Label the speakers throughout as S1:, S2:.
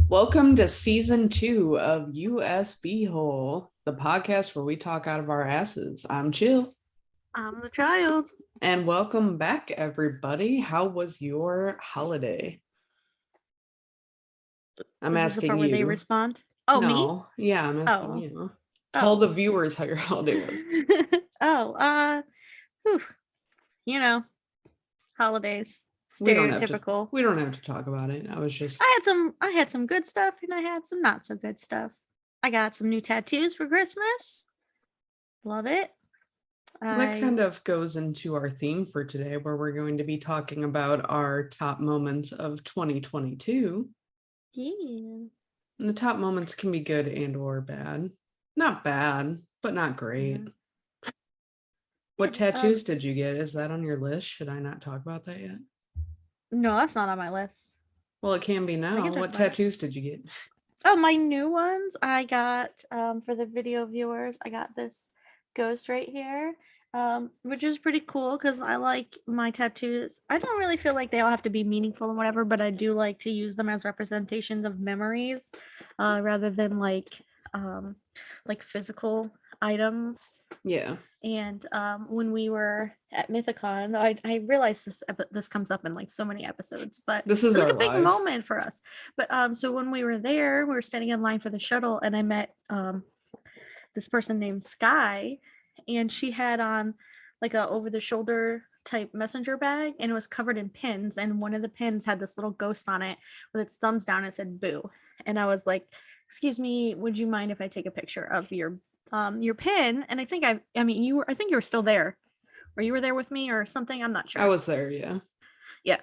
S1: Welcome to season 2 of USBhole, the podcast where we talk out of our asses. I'm Jill.
S2: I'm the child.
S1: And welcome back, everybody. How was your holiday? I'm
S2: Is this the
S1: asking
S2: part where they
S1: you.
S2: respond? Oh, me?
S1: No, yeah, I'm asking
S2: Oh,
S1: you. Tell
S2: oh.
S1: the viewers how your holiday was.
S2: Oh, whew, you know, holidays.
S1: We don't have to.
S2: Stereotypical.
S1: We don't have to talk about it. I was just.
S2: I had some good stuff and I had some not so good stuff. I got some new tattoos for Christmas. Love it.
S1: That kind of goes into our theme for today, where we're going to be talking about our top moments of 2022.
S2: Yeah.
S1: And the top moments can be good and or bad. Not bad, but not great.
S2: Yeah.
S1: What tattoos did you get? Is that on your list? Should I not talk about that yet?
S2: No, that's not on my list.
S1: Well, it can be now. What tattoos did you get?
S2: Oh, my new ones I got for the video viewers. I got this ghost right here, which is pretty cool because I like my tattoos. I don't really feel like they all have to be meaningful and whatever, but I do like to use them as representations of memories rather than like physical items.
S1: Yeah.
S2: And when we were at Mythicon, I realized this comes up in like so many episodes, but
S1: this is
S2: like
S1: a
S2: big moment for us. But so when we were there, we were standing in line for the shuttle, and I met this person named Sky, and she had on like a over-the-shoulder type messenger bag, and it was covered in pins, and one of the pins had this little ghost on it with its thumbs down. It said "boo," and I was like, "Excuse me, would you mind if I take a picture of your pin?" And I think I think you were still there, or you were there with me or something. I'm not sure.
S1: I was there, yeah.
S2: Yeah.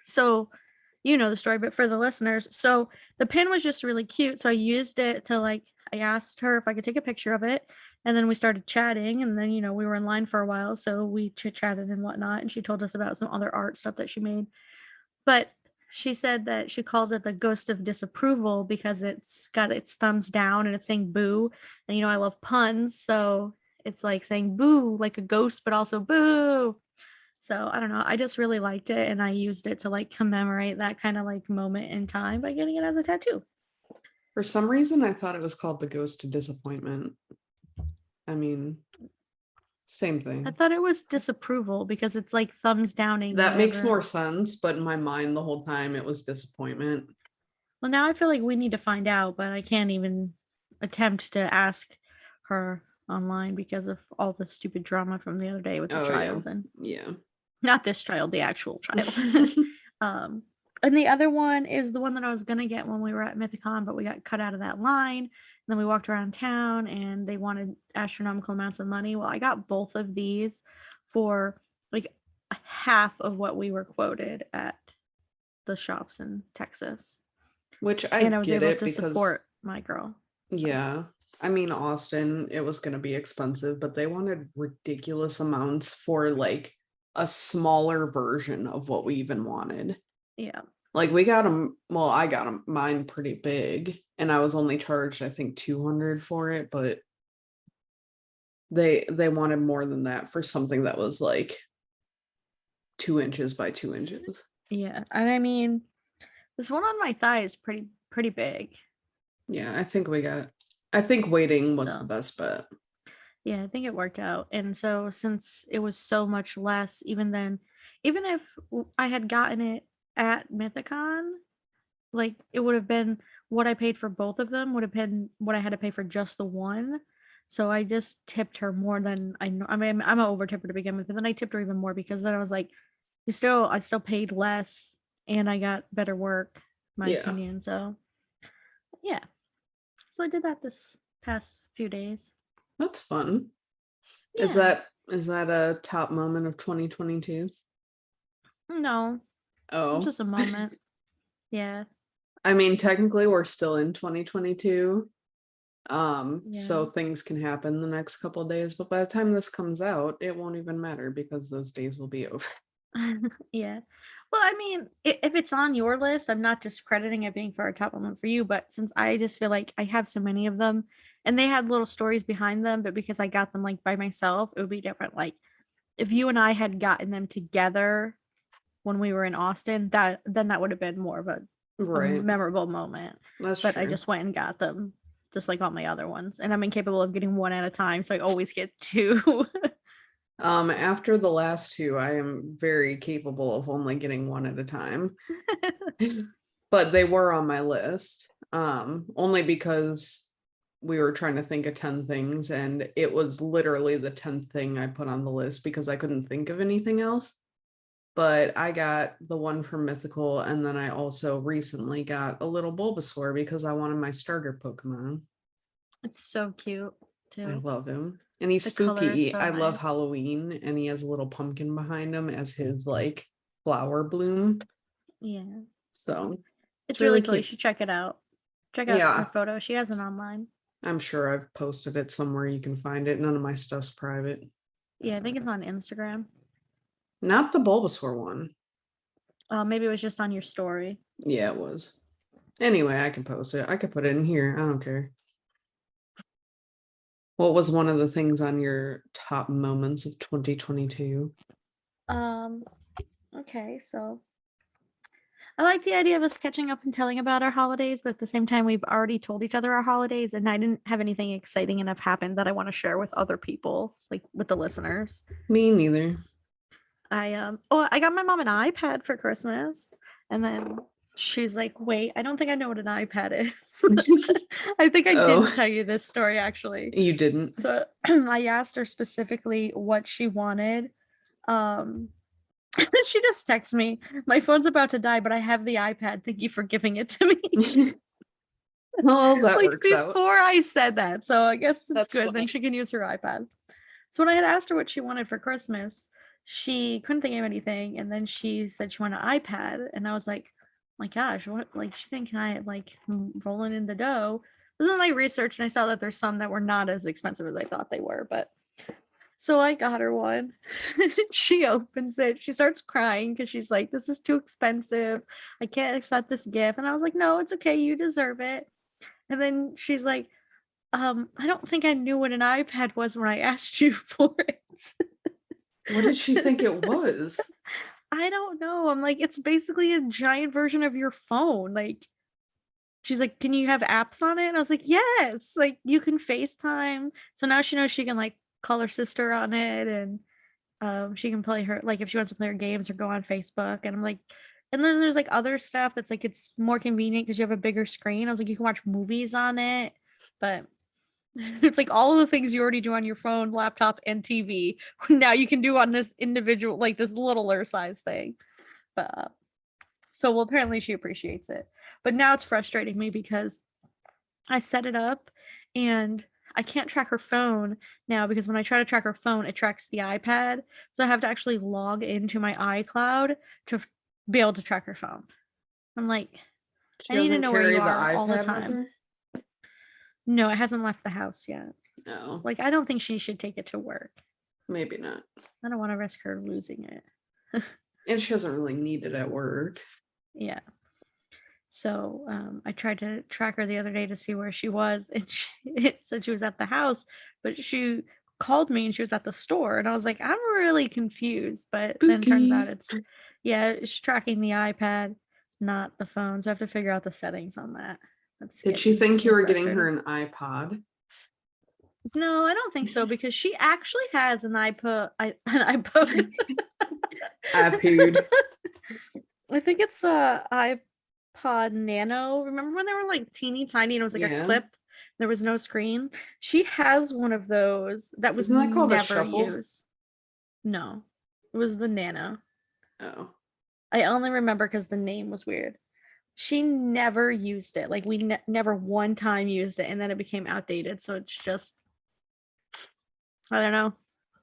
S2: So you know the story, but for the listeners, so the pin was just really cute. So I used it to I asked her if I could take a picture of it, and then we started chatting, and then we were in line for a while, so we chit-chatted and whatnot, and she told us about some other art stuff that she made. But she said that she calls it the ghost of disapproval because it's got its thumbs down and it's saying boo. And I love puns, so it's like saying boo, like a ghost, but also boo. So I don't know. I just really liked it, and I used it to commemorate that kind of moment in time by getting it as a tattoo.
S1: For some reason, I thought it was called the Ghost of Disappointment. I mean, same thing.
S2: I thought it was disapproval because it's like thumbs downing.
S1: That makes more sense, but in my mind the whole time it was disappointment.
S2: Well, now I feel like we need to find out, but I can't even attempt to ask her online because of all the stupid drama from the other day with the child.
S1: Yeah.
S2: And
S1: yeah,
S2: not this child, the actual child. And the other one is the one that I was gonna get when we were at Mythicon, but we got cut out of that line. And then we walked around town and they wanted astronomical amounts of money. Well, I got both of these for like half of what we were quoted at the shops in Texas.
S1: Which
S2: and I was able to
S1: because,
S2: support my girl.
S1: So. Yeah. I mean, Austin, it was going to be expensive, but they wanted ridiculous amounts for like a smaller version of what we even wanted.
S2: Yeah.
S1: Like we got them. Well, I got them, mine pretty big, and I was only charged, I think, $200 for it, but they wanted more than that for something that was like 2 inches by 2 inches.
S2: Yeah. And I mean, this one on my thigh is pretty big.
S1: Yeah, I think waiting was the best bet.
S2: Yeah, I think it worked out. And so since it was so much less, even if I had gotten it at Mythicon, like it would have been what I paid for both of them would have been what I had to pay for just the one. So I just tipped her more than I know. I mean, I'm an over tipper to begin with, but then I tipped her even more because then I was like, I still paid less and I got better work, my opinion. So yeah. So I did that this past few days.
S1: That's fun. Yeah. Is that a top moment of 2022?
S2: No.
S1: Oh.
S2: Just a moment. Yeah.
S1: I mean, technically we're still in 2022. So things can happen the next couple of days, but by the time this comes out, it won't even matter because those days will be over.
S2: Yeah. Well, I mean, if it's on your list, I'm not discrediting it being for a top moment for you, but since I just feel like I have so many of them and they had little stories behind them, but because I got them like by myself, it would be different. Like if you and I had gotten them together when we were in Austin, then that would have been more of a
S1: Right.
S2: memorable moment.
S1: That's
S2: But I
S1: true.
S2: just went and got them, just like all my other ones. And I'm incapable of getting one at a time, so I always get two.
S1: After the last two, I am very capable of only getting one at a time. But they were on my list. Only because we were trying to think of 10 things, and it was literally the 10th thing I put on the list because I couldn't think of anything else. But I got the one from Mythical, and then I also recently got a little Bulbasaur because I wanted my starter Pokemon.
S2: It's so cute
S1: I
S2: too.
S1: love him. And he's
S2: The color is
S1: spooky.
S2: so
S1: I love
S2: nice.
S1: Halloween, and he has a little pumpkin behind him as his like flower bloom.
S2: Yeah.
S1: So it's
S2: It's really
S1: really
S2: cool. You
S1: cute.
S2: should check it out. Check out her
S1: Yeah,
S2: photo. She has it online.
S1: I'm sure I've posted it somewhere you can find it. None of my stuff's private.
S2: Yeah, I think it's on Instagram.
S1: Not the Bulbasaur one.
S2: Maybe it was just on your story.
S1: Yeah, it was. Anyway, I can post it. I could put it in here. I don't care. What was one of the things on your top moments of 2022?
S2: Um, okay, so I like the idea of us catching up and telling about our holidays, but at the same time, we've already told each other our holidays, and I didn't have anything exciting enough happen that I want to share with other people, like with the listeners.
S1: Me neither.
S2: I got my mom an iPad for Christmas, and then she's like, "Wait, I don't think I know what an iPad is." I think I
S1: Oh,
S2: didn't tell you this story actually.
S1: you didn't.
S2: So I asked her specifically what she wanted. Um, she just texts me, "My phone's about to die, but I have the iPad. Thank you for giving it to me."
S1: Well, that
S2: Like
S1: works out.
S2: before I said that, so I guess it's
S1: That's
S2: good. Then
S1: funny.
S2: she can use her iPad. So when I had asked her what she wanted for Christmas, she couldn't think of anything, and then she said she wanted an iPad, and I was like, "My gosh, what? Like, she thinking I like rolling in the dough?" This is my research, and I saw that there's some that were not as expensive as I thought they were, but so I got her one. She opens it. She starts crying because she's like, "This is too expensive. I can't accept this gift." And I was like, "No, it's okay. You deserve it." And then she's like, I don't think I knew what an iPad was when I asked you for it."
S1: What did she think it was?
S2: I don't know. I'm like, it's basically a giant version of your phone. Like, she's like, "Can you have apps on it?" And I was like, "Yes, like you can FaceTime." So now she knows she can like call her sister on it, and she can play her like if she wants to play her games or go on Facebook. And I'm like, and then there's like other stuff that's like it's more convenient because you have a bigger screen. I was like, you can watch movies on it, but it's like all of the things you already do on your phone, laptop, and TV. Now you can do on this individual, like this littler size thing. But so well, apparently she appreciates it. But now it's frustrating me because I set it up and I can't track her phone now because when I try to track her phone, it tracks the iPad. So I have to actually log into my iCloud to be able to track her phone. I'm like,
S1: She
S2: I need to
S1: doesn't
S2: know where
S1: carry
S2: you
S1: the
S2: are all the
S1: iPad with
S2: time.
S1: her?
S2: No, it hasn't left the house yet.
S1: No,
S2: Like, I don't think she should take it to work.
S1: maybe not.
S2: I don't want to risk her losing it.
S1: And she doesn't really need it at work.
S2: Yeah. So I tried to track her the other day to see where she was, and it said she was at the house, but she called me and she was at the store, and I was like, I'm really confused. But then turns out
S1: Spooky.
S2: it's tracking the iPad, not the phone. So I have to figure out the settings on that. That's
S1: Did she
S2: getting
S1: think you were getting her
S2: frustrating.
S1: an iPod?
S2: No, I don't think so because she actually has an an iPod.
S1: iPod.
S2: I think it's a iPod Nano. Remember when they were like teeny tiny and it was like a
S1: Yeah.
S2: clip? There was no screen. She has one of those that was
S1: Isn't that called a
S2: never
S1: shuffle?
S2: used. No, it was the Nano.
S1: Oh.
S2: I only remember because the name was weird. She never used it. Like we never one time used it, and then it became outdated. So it's just, I don't know.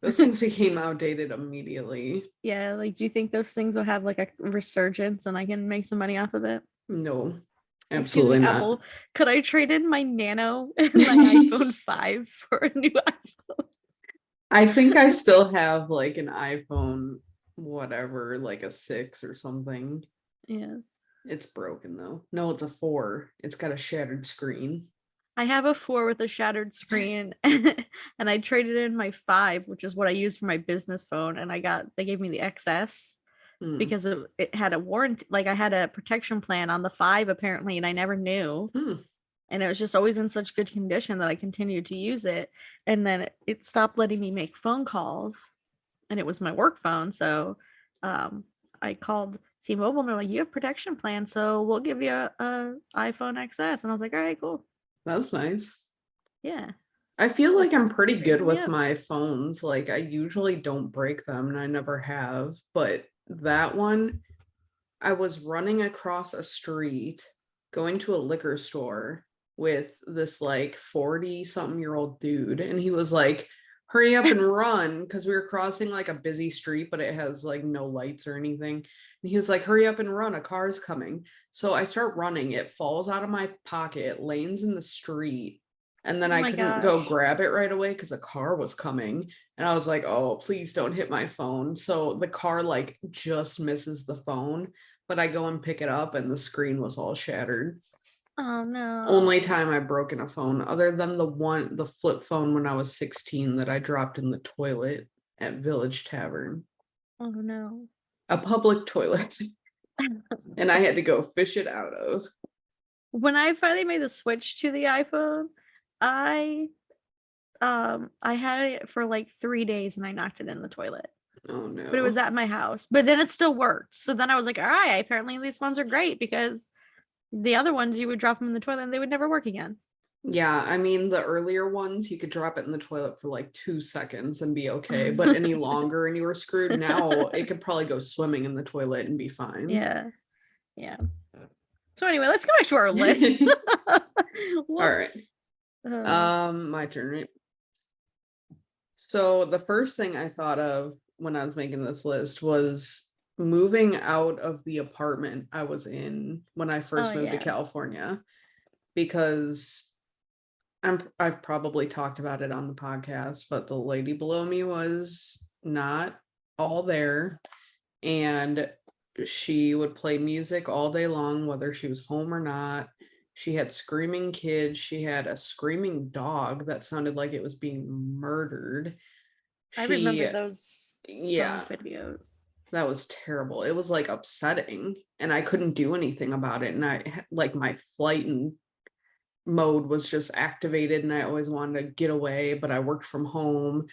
S1: Those things became outdated immediately.
S2: Yeah, like do you think those things will have like a resurgence and I can make some money off of it?
S1: No,
S2: Excuse me,
S1: absolutely not.
S2: Apple. Could I trade in my Nano and my iPhone 5 for a new iPhone?
S1: I think I still have like an iPhone, whatever, like a 6 or something.
S2: Yeah.
S1: It's broken though. No, it's a 4. It's got a shattered screen.
S2: I have a 4 with a shattered screen and I traded in my 5, which is what I use for my business phone, and they gave me the XS.
S1: Hmm.
S2: because it had a warranty. Like I had a protection plan on the 5 apparently, and I never knew.
S1: Hmm.
S2: And it was just always in such good condition that I continued to use it. And then it stopped letting me make phone calls, and it was my work phone. So I called T-Mobile, and they're like, "You have protection plan, so we'll give you a iPhone XS." And I was like, "All right, cool,
S1: That's nice.
S2: yeah."
S1: I feel like
S2: Just
S1: I'm pretty good
S2: straighten me
S1: with
S2: up.
S1: my phones. Like I usually don't break them and I never have, but that one, I was running across a street going to a liquor store with this like 40 something year old dude, and he was like, hurry up and run, because we were crossing like a busy street, but it has like no lights or anything. And he was like, hurry up and run, a car's coming. So I start running, it falls out of my pocket, it lands in the street. And then
S2: Oh
S1: I
S2: my
S1: couldn't go
S2: gosh.
S1: grab it right away because a car was coming. And I was like, oh, please don't hit my phone. So the car like just misses the phone, but I go and pick it up and the screen was all shattered.
S2: Oh
S1: Only
S2: no.
S1: time I've broken a phone, other than the flip phone when I was 16 that I dropped in the toilet at Village Tavern,
S2: Oh no.
S1: a public toilet, and I had to go fish it out of.
S2: When I finally made the switch to the iPhone, I I had it for like 3 days and I knocked it in the toilet.
S1: Oh
S2: But it was
S1: no.
S2: at my house. But then it still worked. So then I was like, "All right, apparently these phones are great because the other ones you would drop them in the toilet and they would never work again."
S1: Yeah, I mean, the earlier ones, you could drop it in the toilet for like 2 seconds and be okay, but any longer and you were screwed. Now it could probably go swimming in the toilet and be fine.
S2: Yeah. Yeah. So anyway, let's go back to our list.
S1: All right.
S2: Whoops. Uh,
S1: My turn, right? So the first thing I thought of when I was making this list was moving out of the apartment I was in when I
S2: oh
S1: first moved to
S2: yeah.
S1: California, because I've probably talked about it on the podcast, but the lady below me was not all there, and she would play music all day long whether she was home or not. She had screaming kids, she had a screaming dog that sounded like it was being murdered.
S2: I remember
S1: She
S2: those dog
S1: Yeah,
S2: videos.
S1: that was terrible. It was like upsetting and I couldn't do anything about it, and like my flight and mode was just activated and I always wanted to get away, but I worked from home.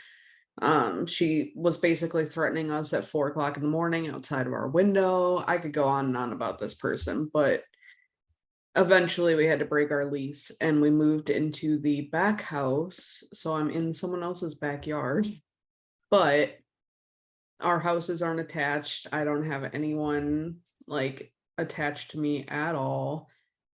S1: She was basically threatening us at 4 o'clock in the morning outside of our window. I could go on and on about this person, but eventually we had to break our lease and we moved into the back house. So I'm in someone else's backyard, but our houses aren't attached. I don't have anyone like attached to me at all.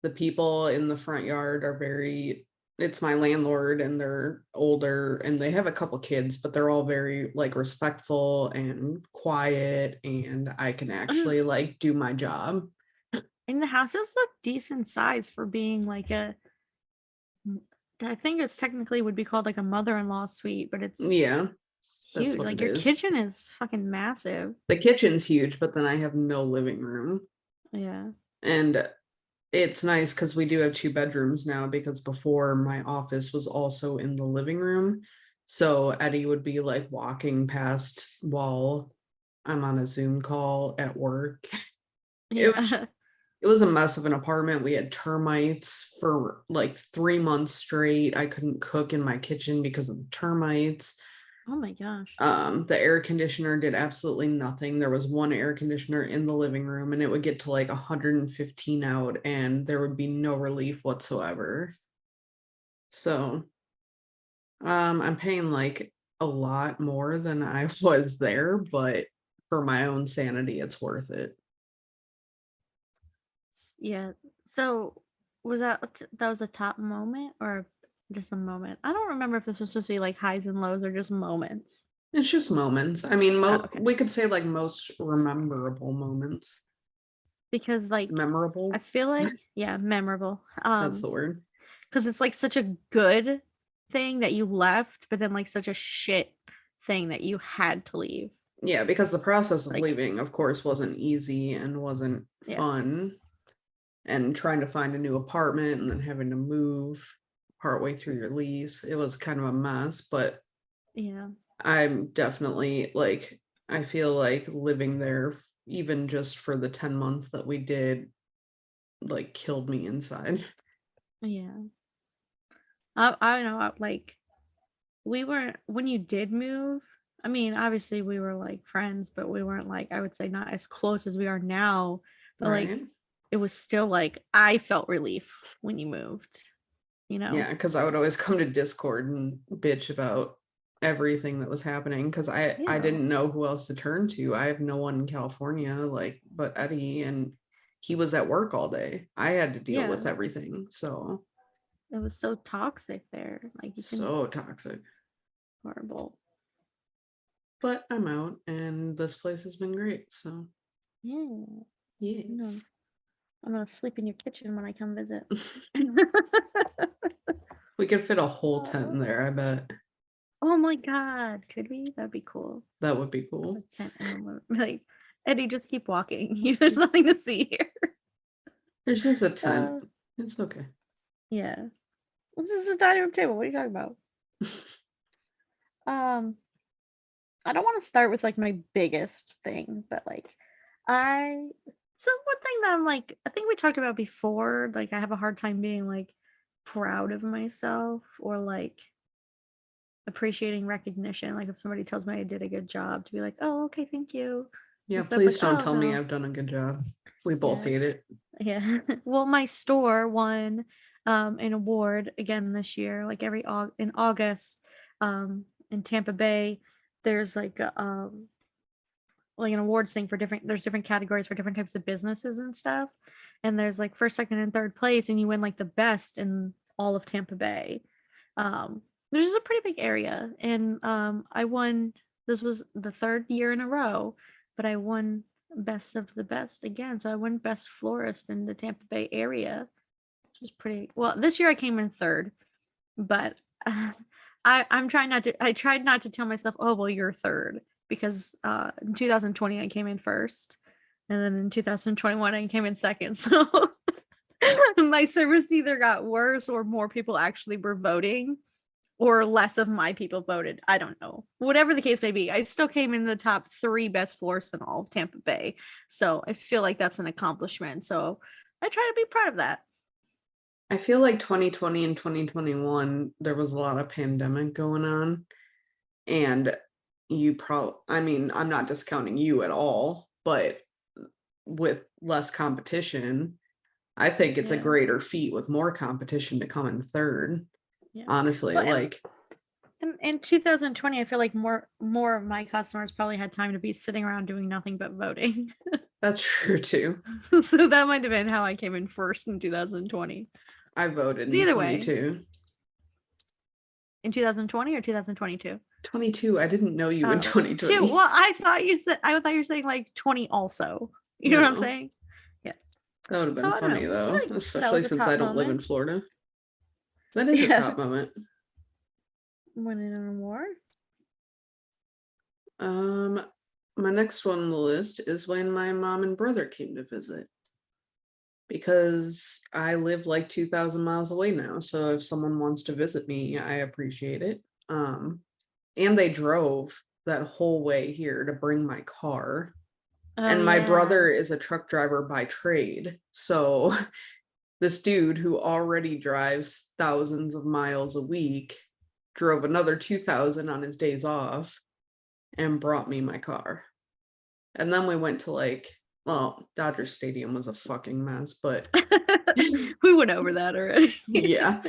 S1: The people in the front yard are very, it's my landlord and they're older and they have a couple kids, but they're all very like respectful and quiet, and I can
S2: And
S1: actually like do my job.
S2: the house is a decent size for being like I think it's technically would be called like a mother-in-law suite, but it's
S1: Yeah, that's
S2: huge.
S1: what
S2: Like
S1: it
S2: your
S1: is.
S2: kitchen is fucking massive.
S1: The kitchen's huge, but then I have no living room.
S2: Yeah.
S1: And it's nice because we do have 2 bedrooms now, because before my office was also in the living room. So Eddie would be like walking past while I'm on a Zoom call at work. It was
S2: Yeah.
S1: it was a mess of an apartment. We had termites for like 3 months straight. I couldn't cook in my kitchen because of the termites.
S2: Oh my gosh.
S1: The air conditioner did absolutely nothing. There was one air conditioner in the living room and it would get to like 115 out and there would be no relief whatsoever. So I'm paying like a lot more than I was there, but for my own sanity it's worth it.
S2: Yeah. So was that was a top moment or just a moment? I don't remember if this was supposed to be like highs and lows or just moments.
S1: It's just moments. I mean,
S2: Oh, okay.
S1: we could say like most rememberable moments.
S2: Because like I
S1: Memorable,
S2: feel like yeah, memorable.
S1: that's the word.
S2: Because it's like such a good thing that you left, but then like such a shit thing that you had to leave.
S1: Yeah, because the process of
S2: Like
S1: leaving, of course, wasn't easy and wasn't
S2: yeah.
S1: fun. And trying to find a new apartment and then having to move partway through your lease, it was kind of a mess. But
S2: Yeah.
S1: I'm definitely like, I feel like living there even just for the 10 months that we did, like killed me inside.
S2: Yeah. I know, like we weren't when you did move. I mean, obviously we were like friends, but we weren't like I would say not as close as we are now. But like
S1: Right.
S2: it was still like I felt relief when you moved, you know?
S1: Yeah, because I would always come to Discord and bitch about everything that was happening because I
S2: Yeah.
S1: didn't know who else to turn to. I have no one in California like but Eddie, and he was at work all day. I had to deal
S2: Yeah.
S1: with everything. So
S2: It was so toxic there. Like you can
S1: so toxic.
S2: horrible.
S1: But I'm out and this place has been great. So
S2: Yeah.
S1: yeah.
S2: No. I'm gonna sleep in your kitchen when I come visit.
S1: We could fit a whole tent
S2: Uh,
S1: in there, I bet.
S2: oh my god, could we? That'd be cool.
S1: That would be
S2: A
S1: cool.
S2: tent in the moon. Like, Eddie, just keep walking. There's nothing to see here.
S1: There's just a tent.
S2: Uh,
S1: It's okay.
S2: yeah. This is a dining room table. What are you talking about? Um, I don't want to start with like my biggest thing, but like I so one thing that I'm like I think we talked about before, like I have a hard time being like proud of myself or like appreciating recognition. Like if somebody tells me I did a good job to be like, oh, okay, thank you.
S1: Yeah,
S2: Instead of like,
S1: please don't
S2: oh
S1: tell me
S2: no.
S1: I've done a good job. We both
S2: Yeah.
S1: hate it.
S2: Yeah. Well, my store won an award again this year, like in August, in Tampa Bay. There's like an awards thing for there's different categories for different types of businesses and stuff. And there's like first, second, and third place, and you win like the best in all of Tampa Bay. Um, there's just a pretty big area. And I won, this was the third year in a row, but I won best of the best again. So I won best florist in the Tampa Bay area, which is pretty well. This year I came in third, but I'm trying not to. I tried not to tell myself, "Oh, well, you're third," because in 2020 I came in first, and then in 2021 I came in second. So my service either got worse or more people actually were voting, or less of my people voted. I don't know. Whatever the case may be, I still came in the top 3 best florists in all of Tampa Bay. So I feel like that's an accomplishment. So I try to be proud of that.
S1: I feel like 2020 and 2021, there was a lot of pandemic going on. And I mean, I'm not discounting you at all, but with less competition, I think it's a
S2: Yeah.
S1: greater feat with more competition to come in third.
S2: Yeah.
S1: Honestly,
S2: Well,
S1: like,
S2: in 2020, I feel like more of my customers probably had time to be sitting around doing nothing but voting.
S1: that's true too.
S2: So that might have been how I came in first in 2020.
S1: I voted
S2: But
S1: in
S2: either way,
S1: 22.
S2: in 2020 or 2022?
S1: 22. I didn't know you in
S2: Two.
S1: 2020.
S2: Well, I thought you were saying like 20 also. You know what I'm
S1: No,
S2: saying? Yeah.
S1: that would have
S2: So
S1: been
S2: I don't
S1: funny
S2: know. I feel
S1: though,
S2: like that
S1: especially
S2: was a
S1: since
S2: top
S1: I don't live in
S2: moment.
S1: Florida. That is a
S2: Yeah.
S1: top moment.
S2: Winning an award.
S1: Um, my next one on the list is when my mom and brother came to visit because I live like 2,000 miles away now. So if someone wants to visit me, I appreciate it. And they drove that whole way here to bring my car.
S2: Oh
S1: And my
S2: yeah.
S1: brother is a truck driver by trade. So this dude who already drives thousands of miles a week drove another 2,000 on his days off and brought me my car. And then we went to well, Dodger Stadium was a fucking mess, but
S2: We went over that already.
S1: yeah,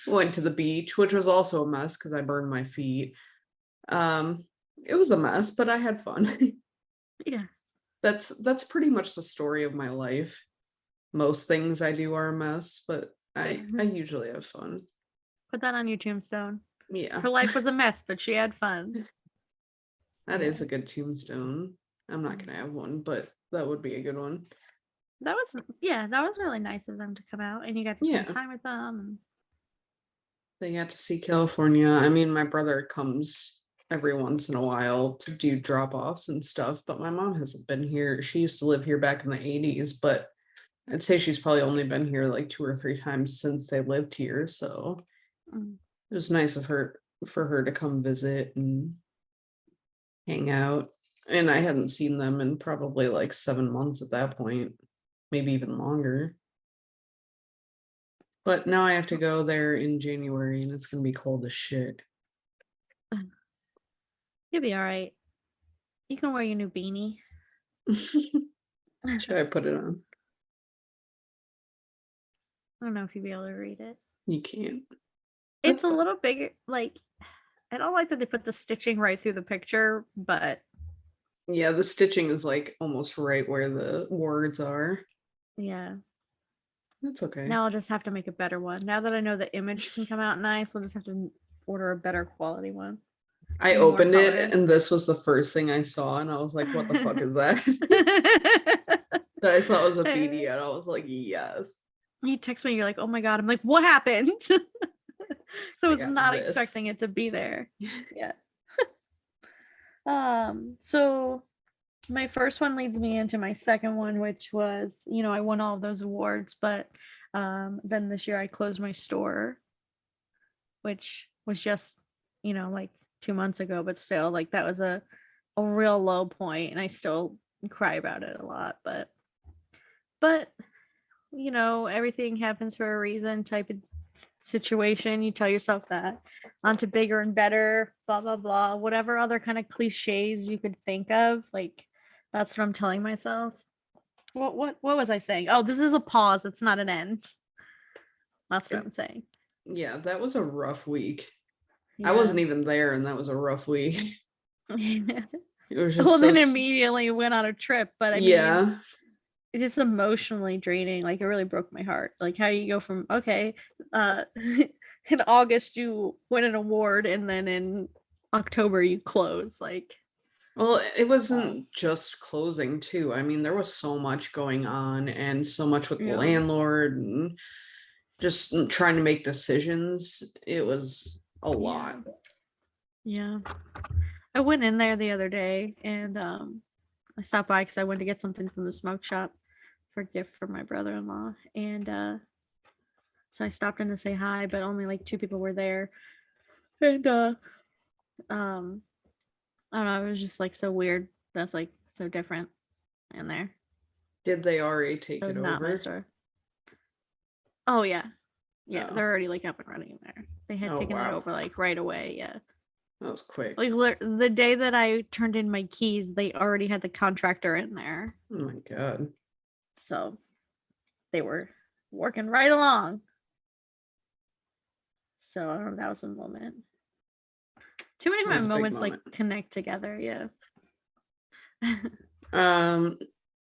S1: went to the beach, which was also a mess because I burned my feet. It was a mess, but I had fun.
S2: Yeah.
S1: That's pretty much the story of my life. Most things I do are a mess, but I usually have fun.
S2: Put that on your tombstone.
S1: Yeah,
S2: Her life was a mess, but she had fun.
S1: that
S2: Yeah.
S1: is a good tombstone. I'm not gonna have one, but that would be a good one.
S2: That was really nice of them to come out and you got to spend
S1: Yeah,
S2: time with them.
S1: they got to see California. I mean, my brother comes every once in a while to do drop-offs and stuff, but my mom hasn't been here. She used to live here back in the 80s, but I'd say she's probably only been here like 2 or 3 times since they lived here. So
S2: Mm.
S1: it was nice of her for her to come visit and hang out. And I hadn't seen them in probably like 7 months at that point, maybe even longer. But now I have to go there in January and it's gonna be cold as shit.
S2: You'll be all right. You can wear your new beanie.
S1: Should I put it on?
S2: I don't know if you'll be able to read it.
S1: You can't.
S2: It's
S1: That's
S2: a
S1: fine.
S2: little bigger. Like, I don't like that they put the stitching right through the picture, but
S1: Yeah, the stitching is like almost right where the words are.
S2: yeah.
S1: That's okay.
S2: Now I'll just have to make a better one. Now that I know the image can come out nice, we'll just have to order a better quality one
S1: I
S2: and more
S1: opened it and
S2: colors.
S1: this was the first thing I saw, and I was like, what the fuck is that? That I saw it was a beanie, and I was like, yes,
S2: You text me, you're like, oh my God. I'm like, what happened? I
S1: I
S2: was
S1: got
S2: not
S1: this.
S2: expecting it to be there. Yeah. So my first one leads me into my second one, which was, I won all of those awards, but then this year I closed my store, which was just, like 2 months ago, but still, like, that was a real low point, and I still cry about it a lot, but everything happens for a reason type of situation. You tell yourself that. On to bigger and better, blah blah blah, whatever other kind of cliches you could think of. Like, that's what I'm telling myself. What was I saying? Oh, this is a pause, it's not an end. That's what
S1: It,
S2: I'm saying.
S1: yeah, that was a rough week. I
S2: Yeah.
S1: wasn't even there, and that was a rough week. It was just
S2: Well,
S1: so,
S2: then immediately went on a trip, but I mean,
S1: yeah.
S2: it's just emotionally draining. Like, it really broke my heart. Like, how do you go from, okay, in August you win an award, and then in October you close, like,
S1: Well, it
S2: wow.
S1: wasn't just closing too. I mean, there was so much going on and so much with the
S2: Yeah.
S1: landlord and just trying to make decisions. It was a
S2: Yeah.
S1: lot.
S2: Yeah. I went in there the other day, and I stopped by because I went to get something from the smoke shop for a gift for my brother-in-law. And so I stopped in to say hi, but only like two people were there. And um I don't know, it was just like so weird. That's like so different in there.
S1: Did they already take
S2: So
S1: it
S2: not my
S1: over?
S2: store. Oh yeah. Yeah,
S1: Oh,
S2: they're already like up and running in there. They had
S1: oh
S2: taken it
S1: wow.
S2: over like right away. Yeah.
S1: That was quick.
S2: Like, the day that I turned in my keys, they already had the contractor in there.
S1: Oh my God.
S2: So they were working right along. So that was a moment. Too many of
S1: That
S2: my
S1: was a big
S2: moments like
S1: moment.
S2: connect together. Yeah.
S1: Um,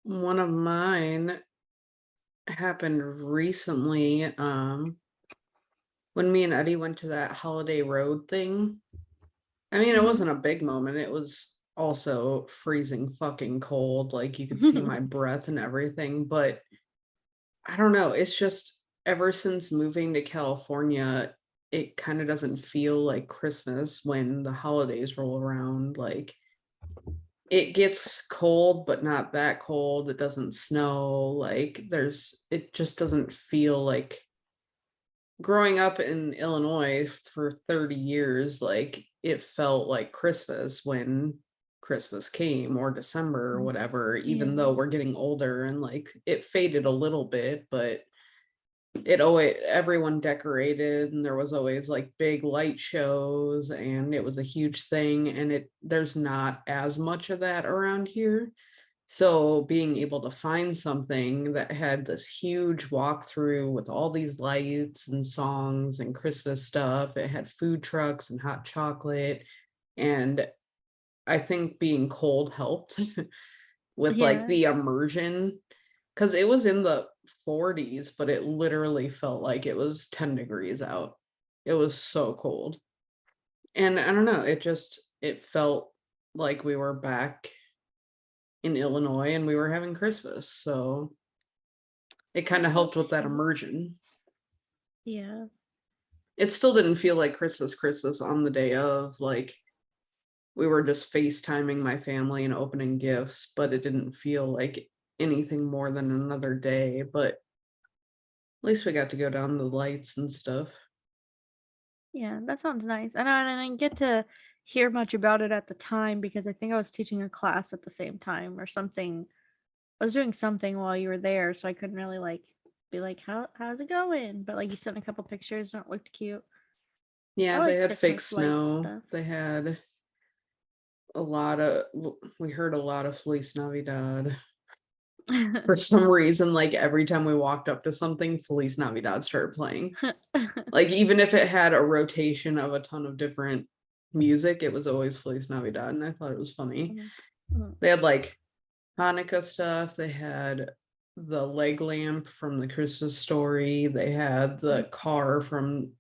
S1: one of mine happened recently. When me and Eddie went to that holiday road thing. I mean, it
S2: Mhm.
S1: wasn't a big moment. It was also freezing fucking cold. Like you could see my breath and everything. But I don't know. It's just ever since moving to California, it kind of doesn't feel like Christmas when the holidays roll around. Like it gets cold, but not that cold. It doesn't snow. It just doesn't feel like growing up in Illinois for 30 years, like it felt like Christmas when Christmas came or December or whatever, even though
S2: Yeah.
S1: we're getting older and like it faded a little bit, but it always everyone decorated and there was always like big light shows and it was a huge thing and there's not as much of that around here. So being able to find something that had this huge walkthrough with all these lights and songs and Christmas stuff, it had food trucks and hot chocolate. And I think being cold helped with like
S2: Yeah.
S1: the immersion because it was in the 40s, but it literally felt like it was 10 degrees out. It was so cold. And I don't know, it felt like we were back in Illinois and we were having Christmas. So it kind of helped with
S2: That's
S1: that
S2: sweet.
S1: immersion.
S2: Yeah.
S1: It still didn't feel like Christmas on the day of, like we were just FaceTiming my family and opening gifts, but it didn't feel like anything more than another day. But at least we got to go down the lights and stuff.
S2: Yeah. That sounds nice. And I get to hear much about it at the time because I think I was teaching a class at the same time or something. I was doing something while you were there, so I couldn't really like be like, how's it going? But like you sent a couple pictures and it looked cute. I
S1: Yeah, they
S2: like
S1: had fake
S2: Christmas light
S1: snow.
S2: stuff.
S1: They had a lot of, we heard a lot of Feliz Navidad. For some reason, like every time we walked up to something, Feliz Navidad started playing. Like even if it had a rotation of a ton of different music, it was always Feliz Navidad, and I thought it was funny.
S2: Mhm. Mhm.
S1: They had like Hanukkah stuff. They had the leg lamp from the Christmas Story. They had the car from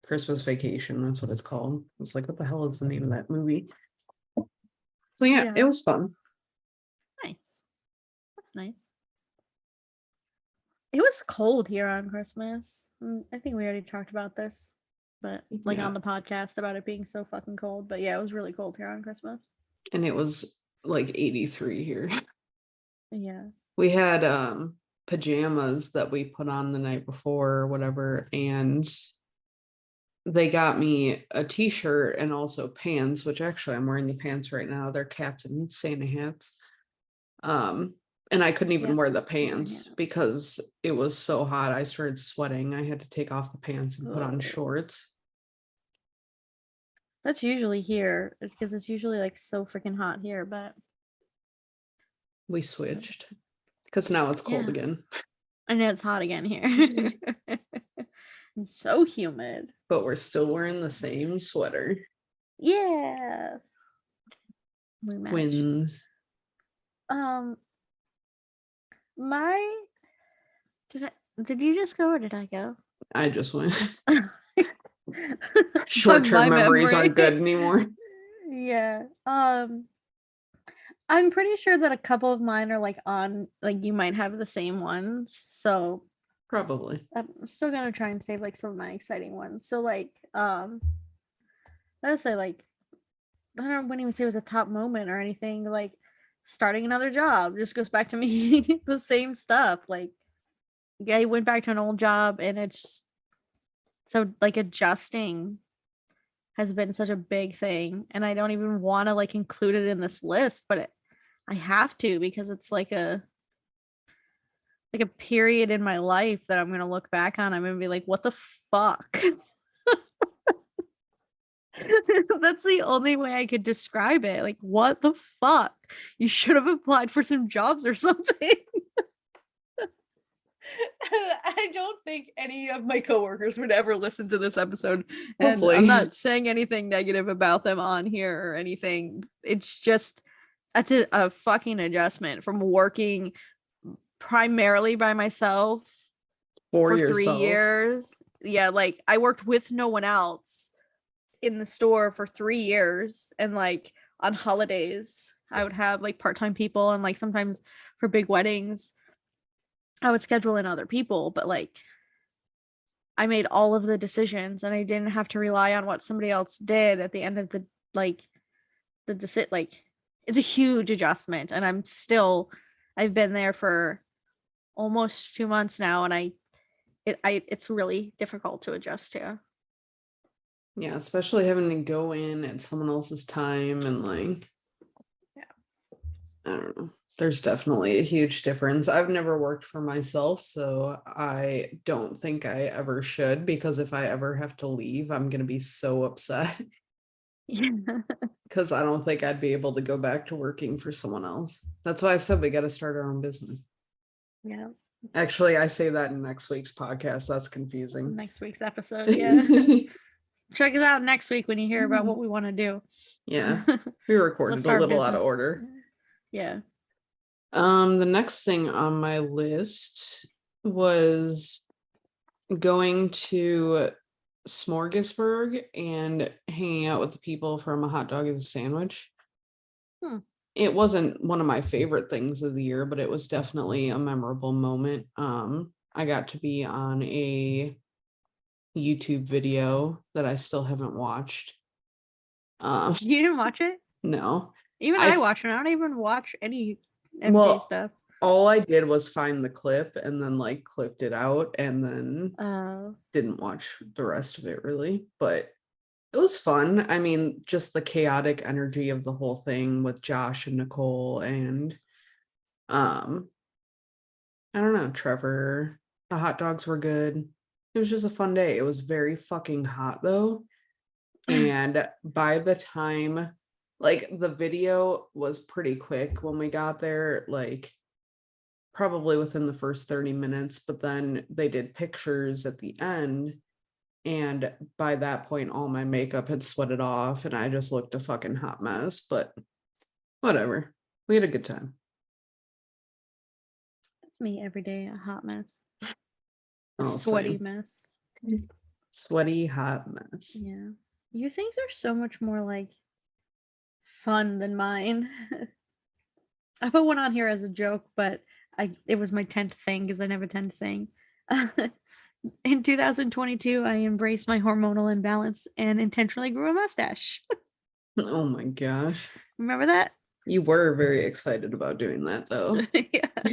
S1: Christmas Vacation. That's what it's called. I was like, what the hell is the name of that movie? So yeah, it
S2: Yeah,
S1: was fun.
S2: nice. That's nice. It was cold here on Christmas. I think we already talked about this, but like
S1: Yeah,
S2: on the podcast about it being so fucking cold. But yeah, it was really cold here on Christmas.
S1: and it was like 83 here.
S2: Yeah.
S1: We had pajamas that we put on the night before or whatever, and they got me a t-shirt and also pants, which actually I'm wearing the pants right now. They're cats and Santa hats. Um, and I couldn't even wear
S2: Cats
S1: the
S2: and Santa
S1: pants
S2: hats.
S1: because it was so hot. I started sweating. I had to take off the pants and put on
S2: Oh,
S1: shorts.
S2: that's usually here. It's because it's usually like so freaking hot here, but
S1: We switched because now it's cold
S2: yeah.
S1: again,
S2: I know it's hot again here. It's so humid.
S1: but we're still wearing the same sweater.
S2: Yeah. We match.
S1: Twins.
S2: Um, my did you just go or did I go?
S1: I just went.
S2: By
S1: Short-term
S2: my
S1: memories
S2: memory.
S1: aren't good anymore.
S2: Yeah. I'm pretty sure that a couple of mine are like on like you might have the same ones. So
S1: Probably.
S2: I'm still gonna try and save like some of my exciting ones. So like let's say like I wouldn't even say it was a top moment or anything. Like starting another job just goes back to me the same stuff. Like yeah, I went back to an old job and it's so like adjusting has been such a big thing and I don't even want to like include it in this list, but I have to because it's like a period in my life that I'm going to look back on. I'm going to be like, what the fuck? That's the only way I could describe it. Like, what the fuck? You should have applied for some jobs or something. I don't think any of my coworkers would ever listen to this episode. And I'm
S1: Hopefully.
S2: not saying anything negative about them on here or anything. It's just that's a fucking adjustment from working primarily by myself
S1: For
S2: for 3
S1: yourself.
S2: years. Yeah, like I worked with no one else in the store for 3 years and like on holidays I would have like part-time people and like sometimes for big weddings I would schedule in other people, but like I made all of the decisions and I didn't have to rely on what somebody else did at the end of the like like it's a huge adjustment and I've been there for almost 2 months now and it's really difficult to adjust to.
S1: Yeah, especially having to go in at someone else's time and like,
S2: Yeah.
S1: I don't know. There's definitely a huge difference. I've never worked for myself, so I don't think I ever should because if I ever have to leave, I'm going to be so upset
S2: Yeah.
S1: because I don't think I'd be able to go back to working for someone else. That's why I said we got to start our own business.
S2: Yeah.
S1: Actually, I say that in next week's podcast. That's confusing.
S2: Next week's episode. Yeah. Check us out next week when you hear about what we want to do.
S1: Yeah, we recorded
S2: Let's
S1: a
S2: start
S1: little out of
S2: business.
S1: order.
S2: Yeah.
S1: The next thing on my list was going to Smorgasburg and hanging out with the people from a hot dog and a sandwich.
S2: Hmm.
S1: It wasn't one of my favorite things of the year, but it was definitely a memorable moment. I got to be on a YouTube video that I still haven't watched.
S2: You didn't watch it?
S1: No.
S2: Even
S1: I
S2: I watch it. I don't even watch any MJ
S1: well,
S2: stuff.
S1: all I did was find the clip and then like clipped it out and then
S2: Oh.
S1: didn't watch the rest of it really. But It was fun. I mean, just the chaotic energy of the whole thing with Josh and Nicole and um I don't know, Trevor. The hot dogs were good. It was just a fun day. It was very fucking hot though. And by the time, like, the video was pretty quick when we got there, like probably within the first 30 minutes, but then they did pictures at the end. And by that point, all my makeup had sweated off and I just looked a fucking hot mess, but whatever. We had a good time.
S2: That's me every day, a hot mess. A
S1: Oh,
S2: sweaty
S1: same.
S2: mess.
S1: Sweaty hot mess.
S2: Yeah. Your things are so much more like fun than mine. I put one on here as a joke, but it was my 10th thing because I never 10th thing. In 2022, I embraced my hormonal imbalance and intentionally grew a mustache.
S1: Oh my gosh.
S2: Remember that?
S1: You were very excited about doing that though.
S2: Yeah.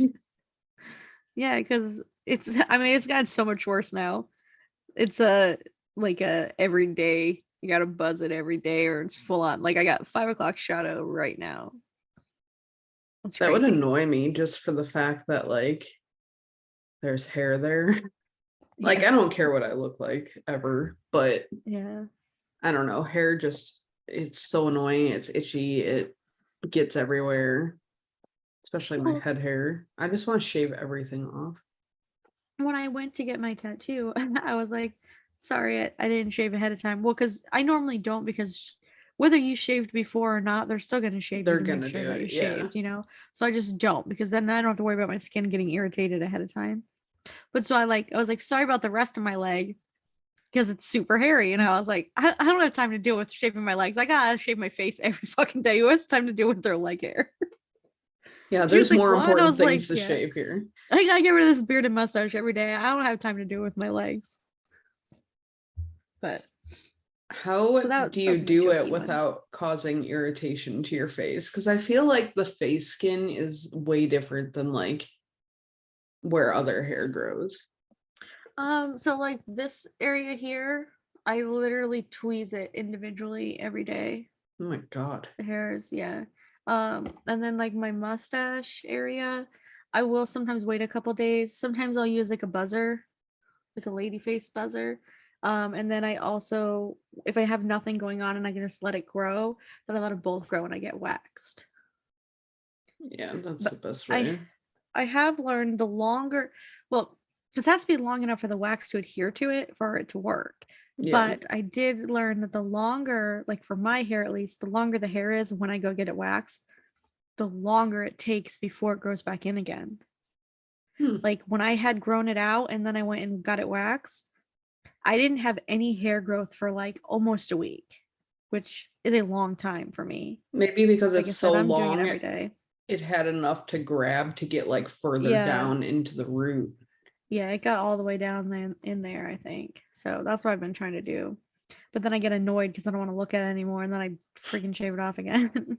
S2: Yeah, because it's gotten so much worse now. It's like a every day, you gotta buzz it every day or it's full on. Like I got 5 o'clock shadow right now. That's
S1: That would
S2: crazy.
S1: annoy me just for the fact that like there's hair there. Like
S2: Yeah.
S1: I don't care what I look like ever, but
S2: Yeah.
S1: I don't know, hair just it's so annoying. It's itchy. It gets everywhere, especially my
S2: Well,
S1: head hair. I just want to shave everything off.
S2: when I went to get my tattoo, I was like, sorry, I didn't shave ahead of time. Well, because I normally don't, because whether you shaved before or not, they're still going to shave you
S1: They're
S2: to make
S1: gonna
S2: sure
S1: do
S2: that you
S1: it. Yeah.
S2: shaved, So I just don't, because then I don't have to worry about my skin getting irritated ahead of time. But so I was like, sorry about the rest of my leg because it's super hairy. And I was like, I don't have time to deal with shaving my legs. I gotta shave my face every fucking day. Who has time to deal with their leg hair?
S1: Yeah,
S2: She was
S1: there's
S2: like,
S1: more
S2: what? And I
S1: important
S2: was
S1: things
S2: like,
S1: to
S2: yeah.
S1: shave here.
S2: I gotta get rid of this beard and mustache every day. I don't have time to deal with my legs. But
S1: How
S2: so
S1: do
S2: that
S1: you
S2: was my
S1: do it
S2: jokey one.
S1: without causing irritation to your face? Because I feel like the face skin is way different than like where other hair grows.
S2: So like this area here, I literally tweeze it individually every day.
S1: Oh my God.
S2: The hairs, yeah. And then like my mustache area, I will sometimes wait a couple days. Sometimes I'll use like a buzzer, like a lady face buzzer. And then I also, if I have nothing going on and I can just let it grow, then I let it both grow and I get waxed.
S1: Yeah, that's the
S2: But
S1: best
S2: I
S1: way.
S2: I have learned the longer, well, this has to be long enough for the wax to adhere to it for it to work.
S1: Yeah.
S2: But I did learn that the longer, like for my hair at least, the longer the hair is when I go get it waxed, the longer it takes before it grows back in again.
S1: Hmm.
S2: Like when I had grown it out and then I went and got it waxed, I didn't have any hair growth for like almost a week, which is a long time for me.
S1: Maybe because
S2: Like I
S1: it's
S2: said,
S1: so
S2: I'm doing it
S1: long,
S2: every day.
S1: it had enough to grab to get like further
S2: Yeah.
S1: down into the root.
S2: Yeah, it got all the way down then in there, I think. So that's what I've been trying to do. But then I get annoyed because I don't want to look at it anymore and then I freaking shave it off again.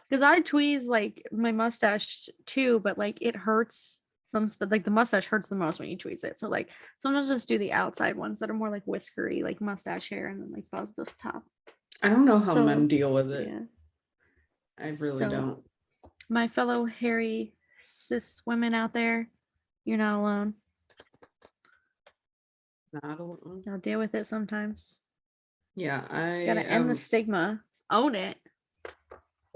S2: Because I tweeze like my mustache too, but like it hurts but like the mustache hurts the most when you tweeze it. So like sometimes just do the outside ones that are more like whiskery, like mustache hair, and then like buzz the top.
S1: I don't know how
S2: So
S1: men deal with it.
S2: yeah.
S1: I really
S2: So
S1: don't.
S2: my fellow hairy cis women out there, you're not alone.
S1: Not alone.
S2: I'll deal with it sometimes.
S1: Yeah,
S2: Gotta end the stigma. Own it.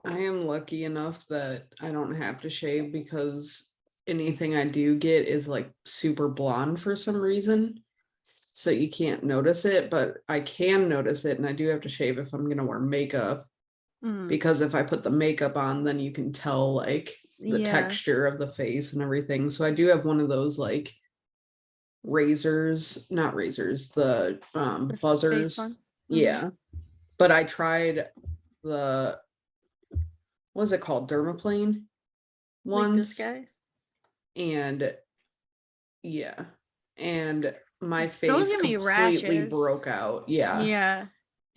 S1: I am lucky enough that I don't have to shave because anything I do get is like super blonde for some reason. So you can't notice it, but I can notice it, and I do have to shave if I'm gonna wear makeup.
S2: Mm,
S1: Because if I put the makeup on, then you can tell like the
S2: yeah.
S1: texture of the face and everything. So I do have one of those like razors, not razors, the
S2: The face
S1: buzzers.
S2: one. Mm-hmm.
S1: Yeah. But I tried the what is it called? Dermaplane
S2: Like this
S1: ones.
S2: guy.
S1: And yeah. And my
S2: Those
S1: face
S2: give me
S1: completely
S2: rashes.
S1: broke out. Yeah.
S2: Yeah.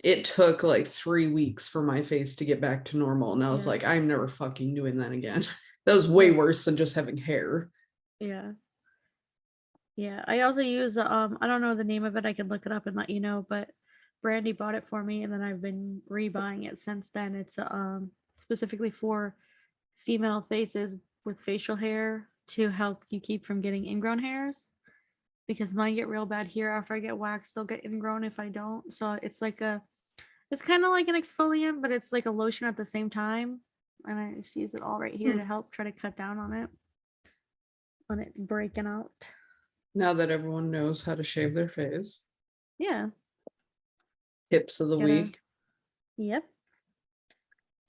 S1: It took like 3 weeks for my face to get back to normal. And I was
S2: Yeah.
S1: like, I'm never fucking doing that again. That was way
S2: Well,
S1: worse than just having hair.
S2: yeah. Yeah. I also use I don't know the name of it. I can look it up and let you know, but Brandy bought it for me, and then I've been rebuying it since then. It's specifically for female faces with facial hair to help you keep from getting ingrown hairs, because mine get real bad here after I get waxed. They'll get ingrown if I don't. So it's kind of like an exfoliant, but it's like a lotion at the same time. And I just use it all right here to help try to cut down on it breaking out.
S1: Now that everyone knows how to shave their face.
S2: Yeah.
S1: Tips of the week.
S2: Yep.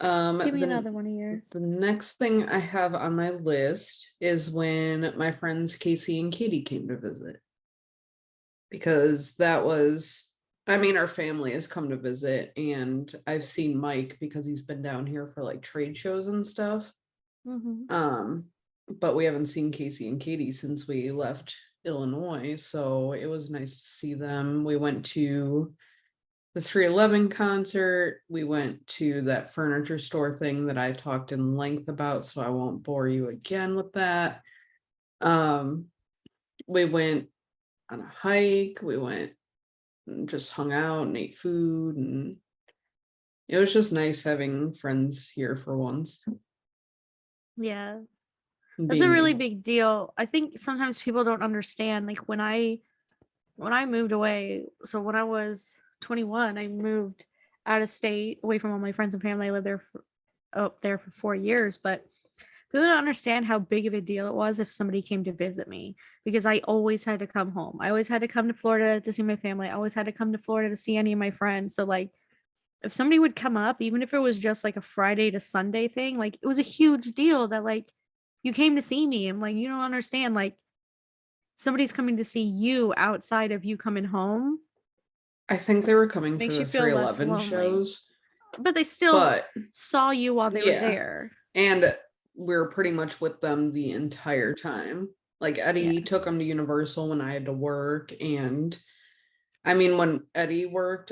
S2: Give me another one of yours.
S1: The next thing I have on my list is when my friends Casey and Katie came to visit. Because that was, I mean, our family has come to visit, and I've seen Mike because he's been down here for like trade shows and stuff. But we haven't seen Casey and Katie since we left Illinois, so it was nice to see them. We went to the 311 concert. We went to that furniture store thing that I talked in length about, so I won't bore you again with that. We went on a hike. We went and just hung out and ate food, and it was just nice having friends here for once.
S2: Yeah. That's a really big deal. I think sometimes people don't understand, like when I moved away, so when I was 21, I moved out of state away from all my friends and family. I lived there up there for 4 years, but people don't understand how big of a deal it was if somebody came to visit me, because I always had to come home. I always had to come to Florida to see my family. I always had to come to Florida to see any of my friends. So like if somebody would come up, even if it was just like a Friday to Sunday thing, like it was a huge deal that like you came to see me. And like you don't understand, like somebody's coming to see you outside of you coming home.
S1: I think they were coming
S2: Makes
S1: for
S2: you
S1: the
S2: feel less
S1: 311
S2: lonely.
S1: shows.
S2: But they still saw you while they were there.
S1: And we were pretty much with them the entire time. Like Eddie took them to Universal when I had to work. And I mean, when Eddie worked,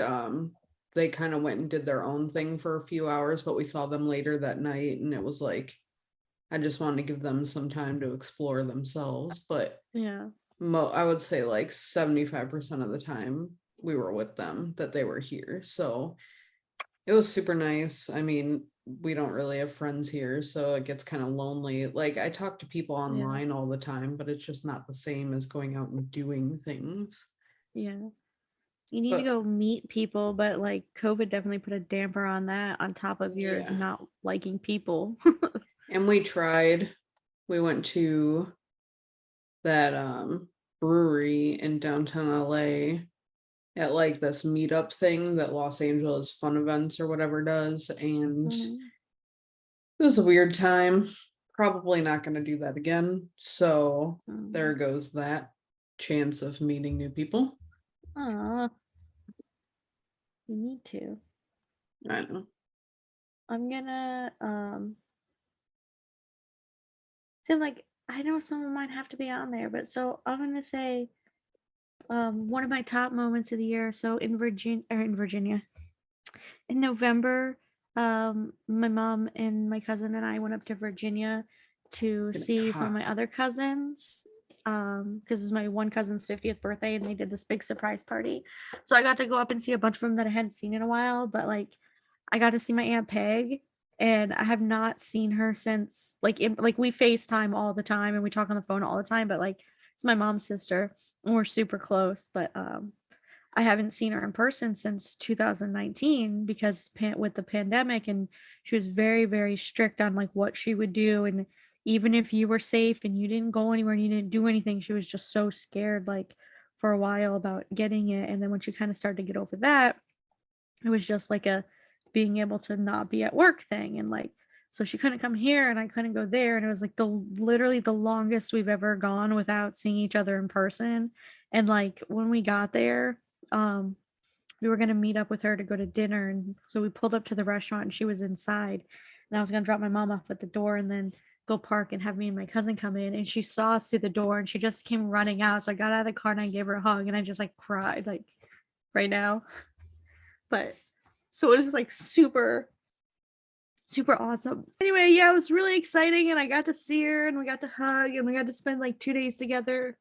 S1: they kind of went and did their own thing for a few hours, but we saw them later that night, and it was like, I just wanted to give them some time to explore themselves. But
S2: yeah,
S1: I would say like 75% of the time we were with them that they were here. So it was super nice. I mean, we don't really have friends here, so it gets kind of lonely. Like I talk to people online all the time, but it's just not the same as going out and doing things.
S2: Yeah. You need to go meet people, but like COVID definitely put a damper on that, on top of your not liking people.
S1: And we tried. We went to that brewery in downtown LA at like this meetup thing that Los Angeles Fun Events or whatever does, and it was a weird time. Probably not going to do that again. So there goes that chance of meeting new people.
S2: Aw. You need to.
S1: I know.
S2: I'm gonna seem like I know some of mine have to be on there, but so I'm gonna say one of my top moments of the year. So in Virginia, in November, my mom and my cousin and I went up to Virginia to see some of my other cousins, because it's my one cousin's 50th birthday, and they did this big surprise party. So I got to go up and see a bunch of them that I hadn't seen in a while, but like I got to see my Aunt Peg, and I have not seen her since like we FaceTime all the time and we talk on the phone all the time, but like it's my mom's sister and we're super close, but I haven't seen her in person since 2019 because with the pandemic, and she was very, very strict on like what she would do. And even if you were safe and you didn't go anywhere and you didn't do anything, she was just so scared like for a while about getting it. And then when she kind of started to get over that, it was just like a being able to not be at work thing. And like, so she couldn't come here and I couldn't go there. And it was like literally the longest we've ever gone without seeing each other in person. And like when we got there, we were going to meet up with her to go to dinner, and so we pulled up to the restaurant and she was inside, and I was going to drop my mom off at the door and then go park and have me and my cousin come in, and she saw us through the door and she just came running out. So I got out of the car and I gave her a hug, and I just like cried like right now. But so it was like super awesome. Anyway, yeah, it was really exciting, and I got to see her and we got to hug and we got to spend like 2 days together.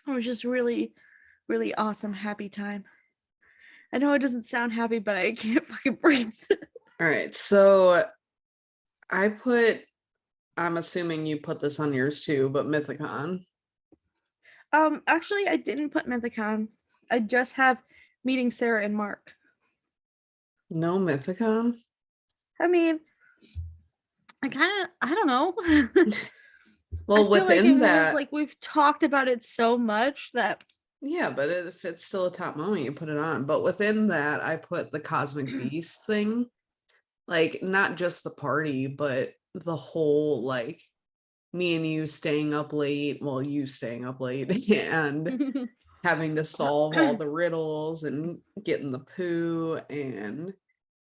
S2: It was just really awesome, happy time. I know it doesn't sound happy, but I can't fucking breathe.
S1: All right, so I'm assuming you put this on yours too, but Mythicon.
S2: Actually, I didn't put Mythicon. I just have meeting Sarah and Mark.
S1: No Mythicon?
S2: I mean, I don't know. I
S1: Well,
S2: feel like
S1: within that,
S2: like we've talked about it so much that
S1: yeah, but if it's still a top moment, you put it on. But within that, I put the Cosmic Beast thing. Like, not just the party, but the whole, like, me and you staying up late, well, you staying up late and having to solve all the riddles and getting the poo and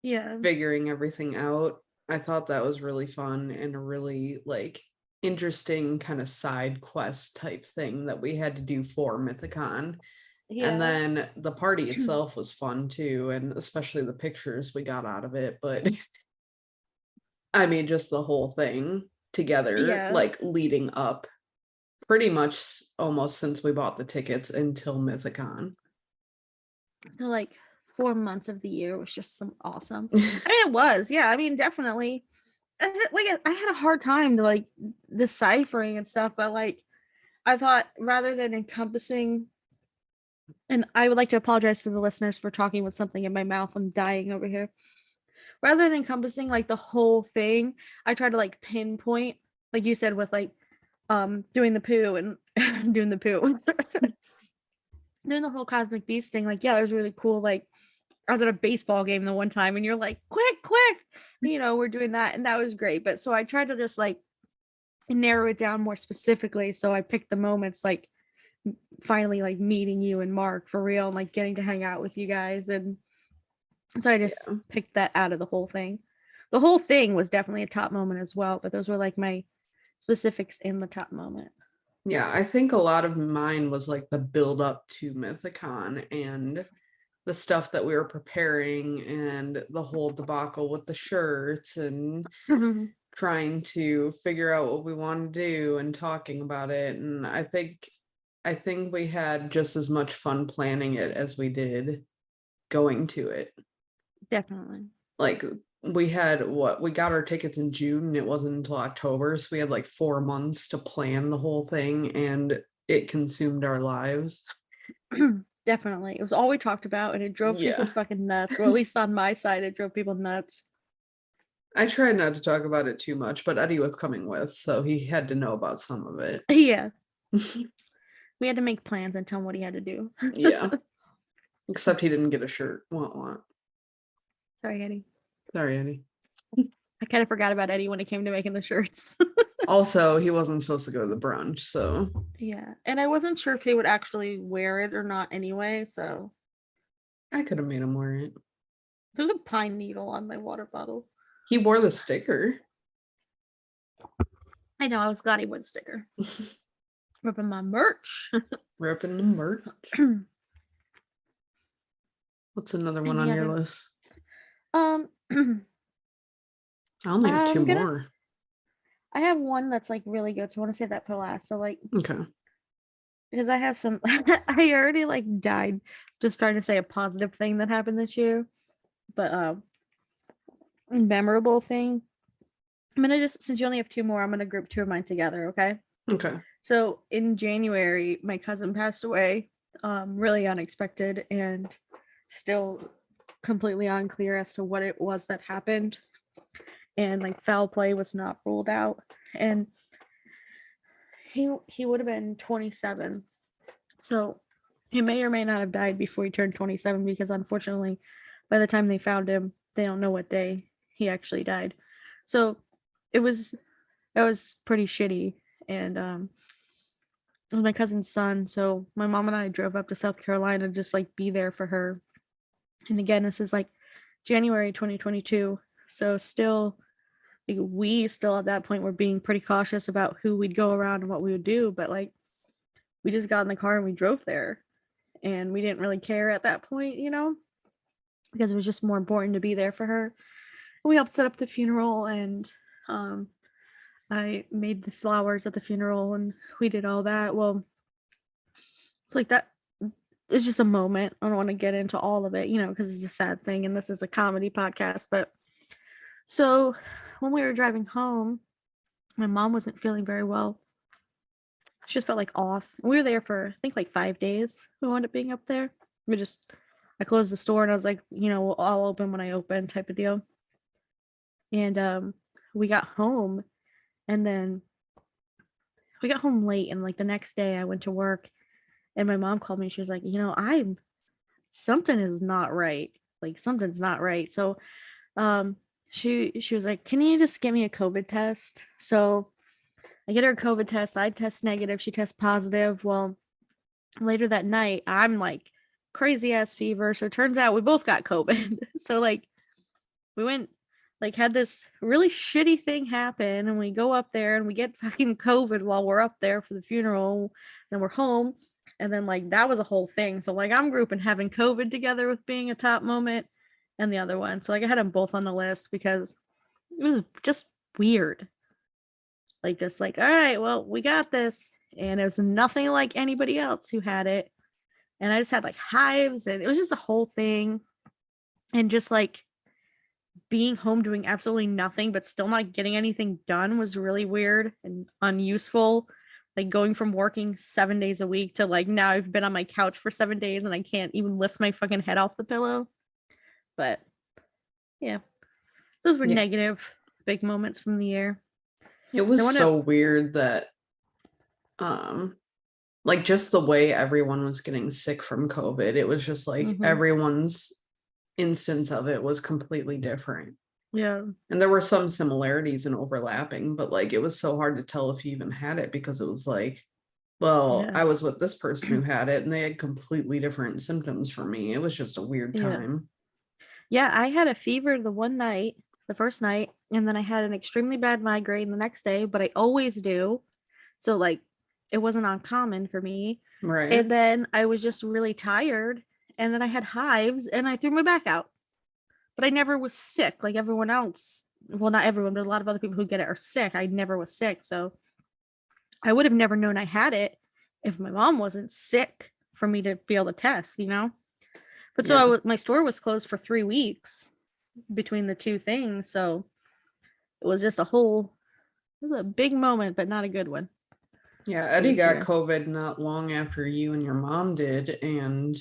S2: yeah.
S1: figuring everything out. I thought that was really fun and a really like interesting kind of side quest type thing that we had to do for Mythicon. And
S2: Yeah.
S1: then the party itself was fun too, and especially the pictures we got out of it. But I mean, just the whole thing together,
S2: Yeah.
S1: like leading up pretty much almost since we bought the tickets until Mythicon.
S2: So like 4 months of the year was just some awesome. I mean, it was, yeah. I mean, definitely. I had a hard time to like deciphering and stuff, but like I thought rather than encompassing, and I would like to apologize to the listeners for talking with something in my mouth. I'm dying over here. Rather than encompassing like the whole thing, I try to like pinpoint, like you said, with like doing the poo and doing the poo. Doing the whole Cosmic Beast thing, like, yeah, it was really cool. Like, I was at a baseball game the one time and you're like, quick, quick, we're doing that. And that was great. But so I tried to just like narrow it down more specifically. So I picked the moments like finally like meeting you and Mark for real and like getting to hang out with you guys. And so I just
S1: Yeah.
S2: picked that out of the whole thing. The whole thing was definitely a top moment as well, but those were like my specifics in the top moment.
S1: Yeah, I think a lot of mine was like the build up to Mythicon and the stuff that we were preparing and the whole debacle with the shirts and trying to figure out what we want to do and talking about it. And I think we had just as much fun planning it as we did going to it.
S2: Definitely.
S1: Like we got our tickets in June and it wasn't until October, so we had like 4 months to plan the whole thing and it consumed our lives.
S2: Definitely. It was all we talked about and it drove people
S1: Yeah.
S2: fucking nuts. Or at least on my side, it drove people nuts.
S1: I tried not to talk about it too much, but Eddie was coming with, so he had to know about some of it.
S2: Yeah. We had to make plans and tell him what he had to do.
S1: Yeah. Except he didn't get a shirt. Want.
S2: Sorry, Eddie.
S1: Sorry, Eddie.
S2: I kind of forgot about Eddie when it came to making the shirts.
S1: Also, he wasn't supposed to go to the brunch, so
S2: Yeah. And I wasn't sure if he would actually wear it or not anyway. So
S1: I could have made him wear it.
S2: there's a pine needle on my water bottle.
S1: He wore the sticker.
S2: I know. I was glad he would sticker. Ripping my merch.
S1: Ripping the merch. What's another one on your list?
S2: Um,
S1: I only have two more.
S2: I have one that's like really good, so I want to save that for last. So like,
S1: Okay.
S2: because I have some, I already like died just trying to say a positive thing that happened this year, but memorable thing. I'm gonna just, since you only have two more, I'm gonna group two of mine together. Okay.
S1: Okay.
S2: So in January, my cousin passed away, really unexpected and still completely unclear as to what it was that happened. And like foul play was not ruled out. And he would have been 27. So he may or may not have died before he turned 27 because unfortunately, by the time they found him, they don't know what day he actually died. So it was pretty shitty. And it was my cousin's son. So my mom and I drove up to South Carolina to just like be there for her. And again, this is like January 2022. So still, like, we still at that point were being pretty cautious about who we'd go around and what we would do. But like, we just got in the car and we drove there. And we didn't really care at that point, because it was just more important to be there for her. And we helped set up the funeral and I made the flowers at the funeral and we did all that. Well, it's like that it's just a moment. I don't want to get into all of it, because it's a sad thing and this is a comedy podcast. But so when we were driving home, my mom wasn't feeling very well. She just felt like off. We were there for I think like 5 days. We wound up being up there. I closed the store and I was like, I'll open when I open type of deal. And we got home, and then we got home late, and like the next day I went to work, and my mom called me. She was like, I'm something is not right. Like something's not right. So she was like, can you just get me a COVID test? So I get her a COVID test. I test negative. She tests positive. Well, later that night, I'm like crazy ass fever. So it turns out we both got COVID. So like we went, like had this really shitty thing happen, and we go up there and we get fucking COVID while we're up there for the funeral. Then we're home. And then like that was a whole thing. So like I'm grouping having COVID together with being a top moment and the other one. So like I had them both on the list because it was just weird. Like just like, all right, well, we got this. And it was nothing like anybody else who had it. And I just had like hives, and it was just a whole thing. And just like being home doing absolutely nothing but still not getting anything done was really weird and unuseful. Like going from working 7 days a week to like now I've been on my couch for 7 days and I can't even lift my fucking head off the pillow. But yeah, those were
S1: Yeah.
S2: negative big moments from the year.
S1: It was so weird that like just the way everyone was getting sick from COVID, it was just like everyone's instance of it was completely different.
S2: Yeah.
S1: And there were some similarities and overlapping, but like it was so hard to tell if you even had it, because it was like, well, I was with this person who had it and they had completely different symptoms from me. It was just a weird time.
S2: Yeah, I had a fever the first night, and then I had an extremely bad migraine the next day, but I always do. So like it wasn't uncommon for me.
S1: Right.
S2: And then I was just really tired, and then I had hives and I threw my back out. But I never was sick like everyone else. Well, not everyone, but a lot of other people who get it are sick. I never was sick. So I would have never known I had it if my mom wasn't sick for me to be able to test, But so my store was closed for 3 weeks between the two things. So it was just it was a big moment, but not a good one.
S1: Yeah, Eddie got COVID not long after you and your mom did, and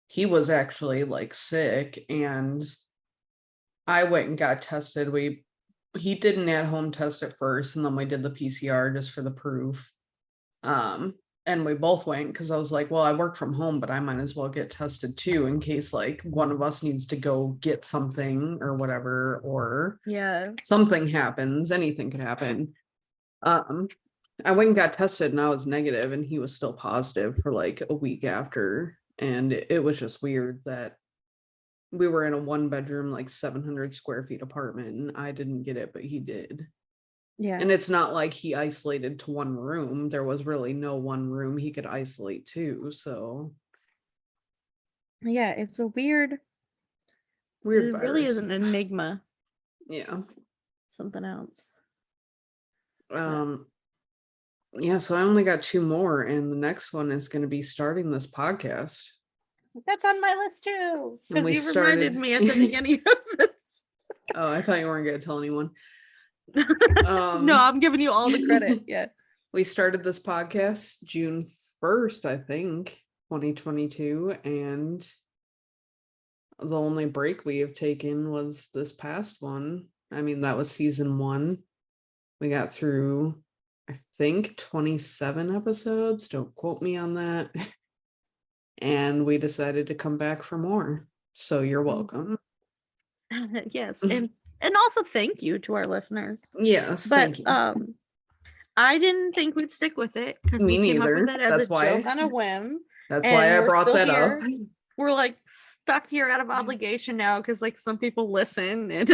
S1: he was actually like sick, and I went and got tested. He did an at-home test at first, and then we did the PCR just for the proof. And we both went because I was like, well, I work from home, but I might as well get tested too in case like one of us needs to go get something or whatever, or something happens. Anything could happen. I went and got tested and I was negative, and he was still positive for like a week after. And it was just weird that we were in a 1-bedroom, like 700 square feet apartment, and I didn't get it, but he did.
S2: Yeah.
S1: And it's not like he isolated to one room. There was really no one room he could isolate to. So
S2: yeah, it's a weird it
S1: virus.
S2: really is an enigma.
S1: Yeah.
S2: Something else.
S1: Yeah, so I only got 2 more, and the next one is going to be starting this podcast.
S2: That's on my list too, because you
S1: reminded
S2: me at the beginning of this.
S1: Oh, I thought you weren't going to tell anyone.
S2: No, I'm giving you all the credit. Yeah.
S1: We started this podcast June 1st, I think, 2022, and the only break we have taken was this past one. I mean, that was season 1. We got through, I think, 27 episodes. Don't quote me on that. And we decided to come back for more. So you're welcome.
S2: Yes. And also thank you to our listeners.
S1: Yes,
S2: but
S1: thank you.
S2: I didn't think we'd stick with it because we came up with it as joke on a whim.
S1: That's why I brought that up.
S2: We're like stuck here out of obligation now because like some people listen and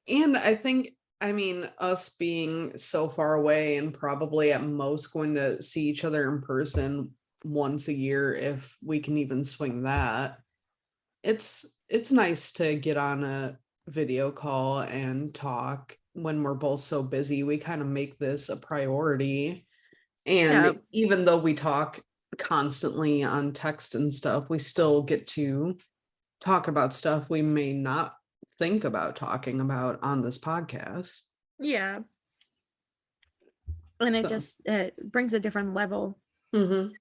S1: and I think, I mean, us being so far away and probably at most going to see each other in person once a year, if we can even swing that, it's nice to get on a video call and talk when we're both so busy. We kind of make this a priority. And even though we talk constantly on text and stuff, we still get to talk about stuff we may not think about talking about on this podcast.
S2: Yeah. And it
S1: So.
S2: just brings a different level.
S1: Mm-hmm.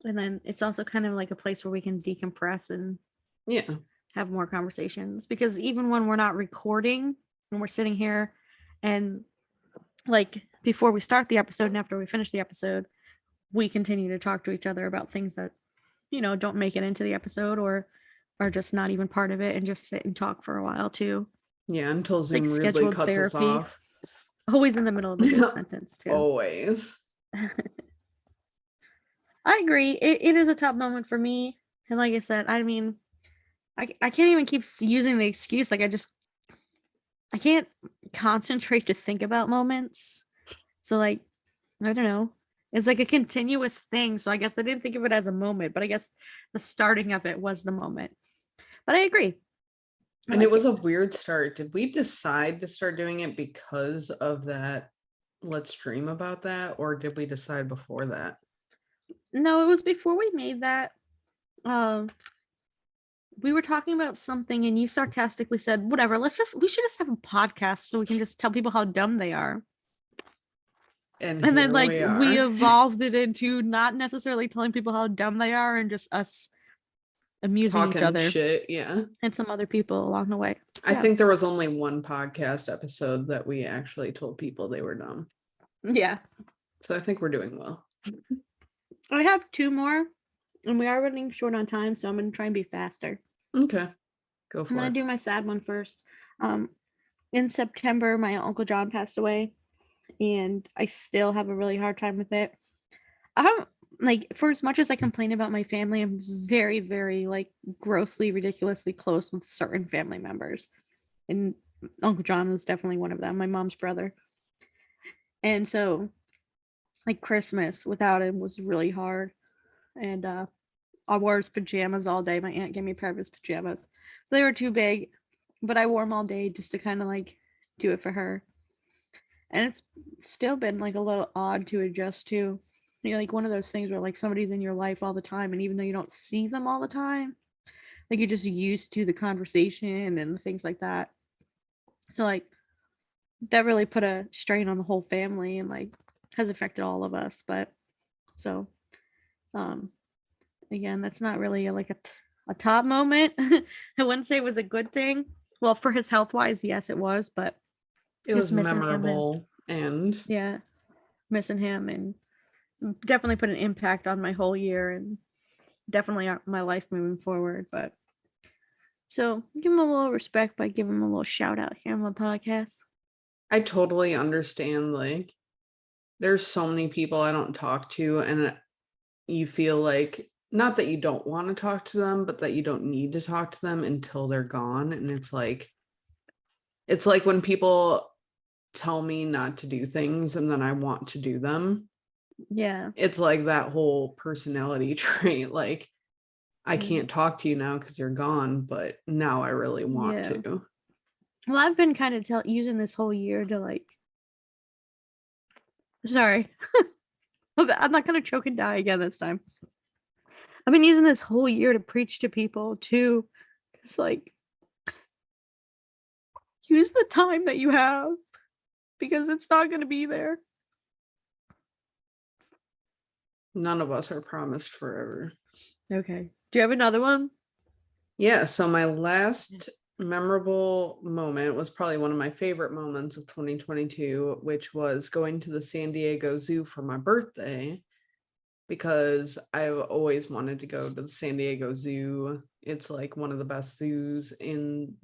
S2: And then it's also kind of like a place where we can decompress and
S1: Yeah.
S2: have more conversations, because even when we're not recording, when we're sitting here and like before we start the episode and after we finish the episode, we continue to talk to each other about things that, you know, don't make it into the episode or are just not even part of it, and just sit and talk for a while too.
S1: Yeah, until
S2: Like
S1: Zoom rudely
S2: scheduled
S1: cuts us
S2: therapy.
S1: off.
S2: Always in the middle of a good sentence too.
S1: Always.
S2: I agree. It is a top moment for me. And like I said, I mean, I can't even keep using the excuse. Like I can't concentrate to think about moments. So like, I don't know. It's like a continuous thing. So I guess I didn't think of it as a moment, but I guess the starting of it was the moment. But I agree.
S1: And it was a weird start. Did we decide to start doing it because of that? Let's dream about that, or did we decide before that?
S2: No, it was before we made that. We were talking about something and you sarcastically said, whatever, we should just have a podcast so we can just tell people how dumb they are. And then like we evolved it into not necessarily telling people how dumb they are and just us amusing each other.
S1: Shit, yeah.
S2: And some other people along the way.
S1: I think there was only one podcast episode that we actually told people they were dumb.
S2: Yeah.
S1: So I think we're doing well.
S2: I have 2 more and we are running short on time, so I'm going to try and be faster.
S1: Okay. Go for it.
S2: I'm going to do my sad one first. In September, my Uncle John passed away, and I still have a really hard time with it. Like, for as much as I complain about my family, I'm very, very like grossly, ridiculously close with certain family members. And Uncle John was definitely one of them, my mom's brother. And so like Christmas without him was really hard. And I wore his pajamas all day. My aunt gave me a pair of his pajamas. They were too big, but I wore them all day just to kind of like do it for her. And it's still been like a little odd to adjust to. You know, like one of those things where like somebody's in your life all the time, and even though you don't see them all the time, like you're just used to the conversation and things like that. So like that really put a strain on the whole family and like has affected all of us. But so again, that's not really like a top moment. I wouldn't say it was a good thing. Well, for his health wise, yes, it was, but
S1: it was memorable and
S2: yeah, missing him and definitely put an impact on my whole year and definitely my life moving forward. But so give him a little respect by giving him a little shout out here on my podcast.
S1: I totally understand. Like, there's so many people I don't talk to, and you feel like not that you don't want to talk to them, but that you don't need to talk to them until they're gone. And it's like when people tell me not to do things and then I want to do them.
S2: Yeah.
S1: It's like that whole personality trait. Like, I can't talk to you now because you're gone, but now I really want to.
S2: Well, I've been kind of using this whole year to like, sorry, I'm not going to choke and die again this time. I've been using this whole year to preach to people to just like use the time that you have because it's not going to be there.
S1: None of us are promised forever.
S2: Okay. Do you have another one?
S1: Yeah. So my last memorable moment was probably one of my favorite moments of 2022, which was going to the San Diego Zoo for my birthday, because I've always wanted to go to the San Diego Zoo. It's like one of the best zoos in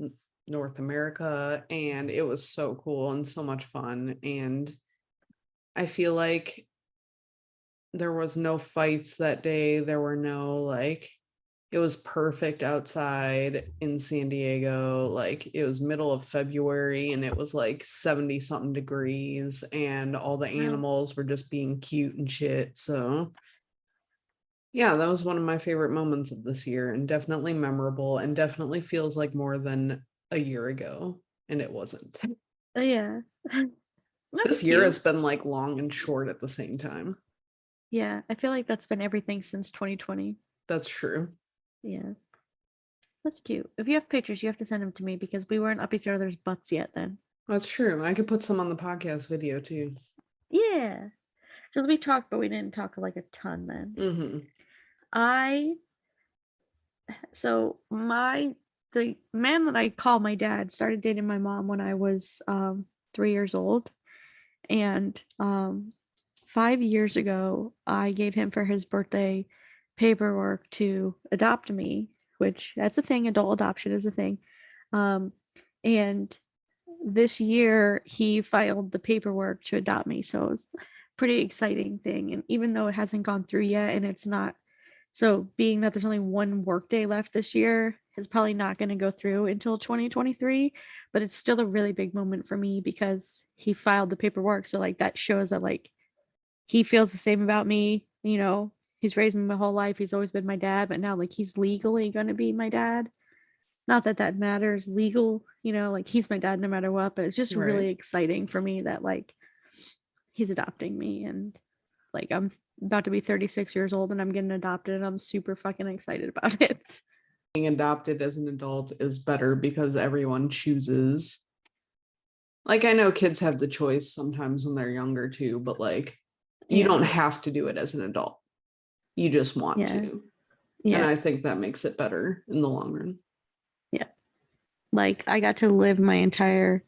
S1: North America, and it was so cool and so much fun. And I feel like there was no fights that day. There were no like, it was perfect outside in San Diego. Like, it was middle of February and it was like 70 something degrees and all the animals were just being cute and shit. So yeah, that was one of my favorite moments of this year, and definitely memorable, and definitely feels like more than a year ago, and it wasn't.
S2: Yeah.
S1: This year has been like long and short at the same time.
S2: Yeah, I feel like that's been everything since 2020.
S1: That's true.
S2: Yeah, that's cute. If you have pictures, you have to send them to me because we weren't up each other's butts yet then.
S1: That's true. I could put some on the podcast video too.
S2: Yeah. Because we talked, but we didn't talk like a ton then.
S1: Mm-hmm.
S2: I the man that I call my dad started dating my mom when I was 3 years old. And 5 years ago, I gave him for his birthday paperwork to adopt me, which that's a thing. Adult adoption is a thing. Um, and this year, he filed the paperwork to adopt me. So it's a pretty exciting thing. And even though it hasn't gone through yet, and it's not, so being that there's only one workday left this year, it's probably not going to go through until 2023, but it's still a really big moment for me because he filed the paperwork. So like that shows that like he feels the same about me, he's raised me my whole life. He's always been my dad, but now like he's legally going to be my dad. Not that that matters legal, like he's my dad no matter what, but it's just
S1: Right.
S2: really exciting for me that like he's adopting me, and like I'm about to be 36 years old and I'm getting adopted and I'm super fucking excited about it.
S1: Being adopted as an adult is better because everyone chooses. Like, I know kids have the choice sometimes when they're younger too, but like, you don't
S2: Yeah.
S1: have to do it as an adult. You just want
S2: Yeah.
S1: to. And
S2: Yeah.
S1: I think that makes it better in the long run.
S2: Yeah. Like I got to live my entire,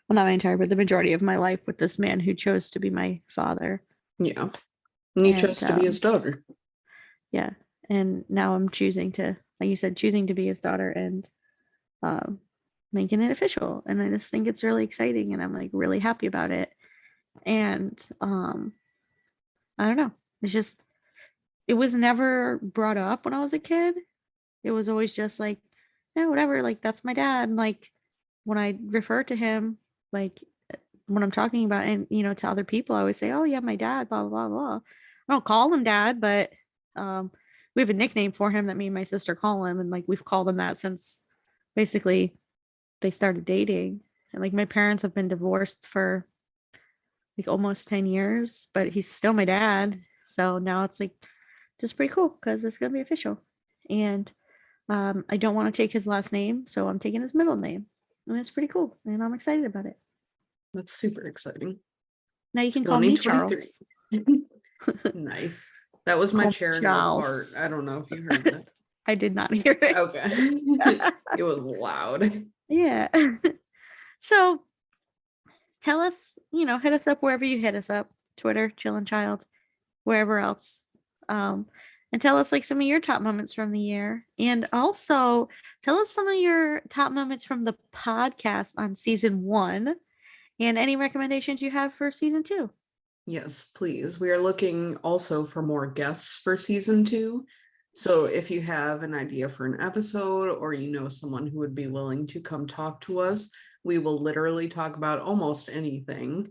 S2: well, not my entire, but the majority of my life with this man who chose to be my father.
S1: Yeah. And you
S2: And
S1: chose to be his daughter.
S2: yeah. And now I'm choosing to, like you said, choosing to be his daughter and um, making it official. And I just think it's really exciting and I'm like really happy about it. And I don't know. It's just, it was never brought up when I was a kid. It was always just like, yeah, whatever, like that's my dad. Like when I refer to him, like when I'm talking about and to other people, I always say, "Oh yeah, my dad." Blah blah blah blah. I don't call him dad, but um, we have a nickname for him that me and my sister call him, and like we've called him that since basically they started dating. And like my parents have been divorced for like almost 10 years, but he's still my dad. So now it's like just pretty cool because it's gonna be official. And I don't want to take his last name, so I'm taking his middle name. And it's pretty cool. And I'm excited about it.
S1: That's super exciting.
S2: Now you can call me
S1: 2023.
S2: Charles.
S1: Nice. That was my
S2: Call me
S1: chair now fart.
S2: Charles.
S1: I don't know if you heard that.
S2: I did not hear it.
S1: Okay. It was loud.
S2: Yeah. So tell us, hit us up wherever you hit us up. Twitter, Chillin' Child, wherever else. And tell us like some of your top moments from the year. And also tell us some of your top moments from the podcast on season 1 and any recommendations you have for season 2.
S1: Yes, please. We are looking also for more guests for season 2. So if you have an idea for an episode or you know someone who would be willing to come talk to us, we will literally talk about almost anything.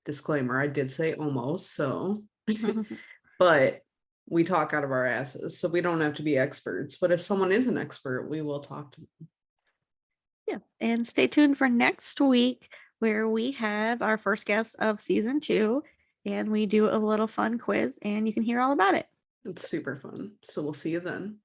S1: Disclaimer, I did say almost, so but we talk out of our asses, so we don't have to be experts. But if someone is an expert, we will talk to them.
S2: Yeah. And stay tuned for next week where we have our first guest of season 2 and we do a little fun quiz and you can hear all about it.
S1: It's super fun. So we'll see you then.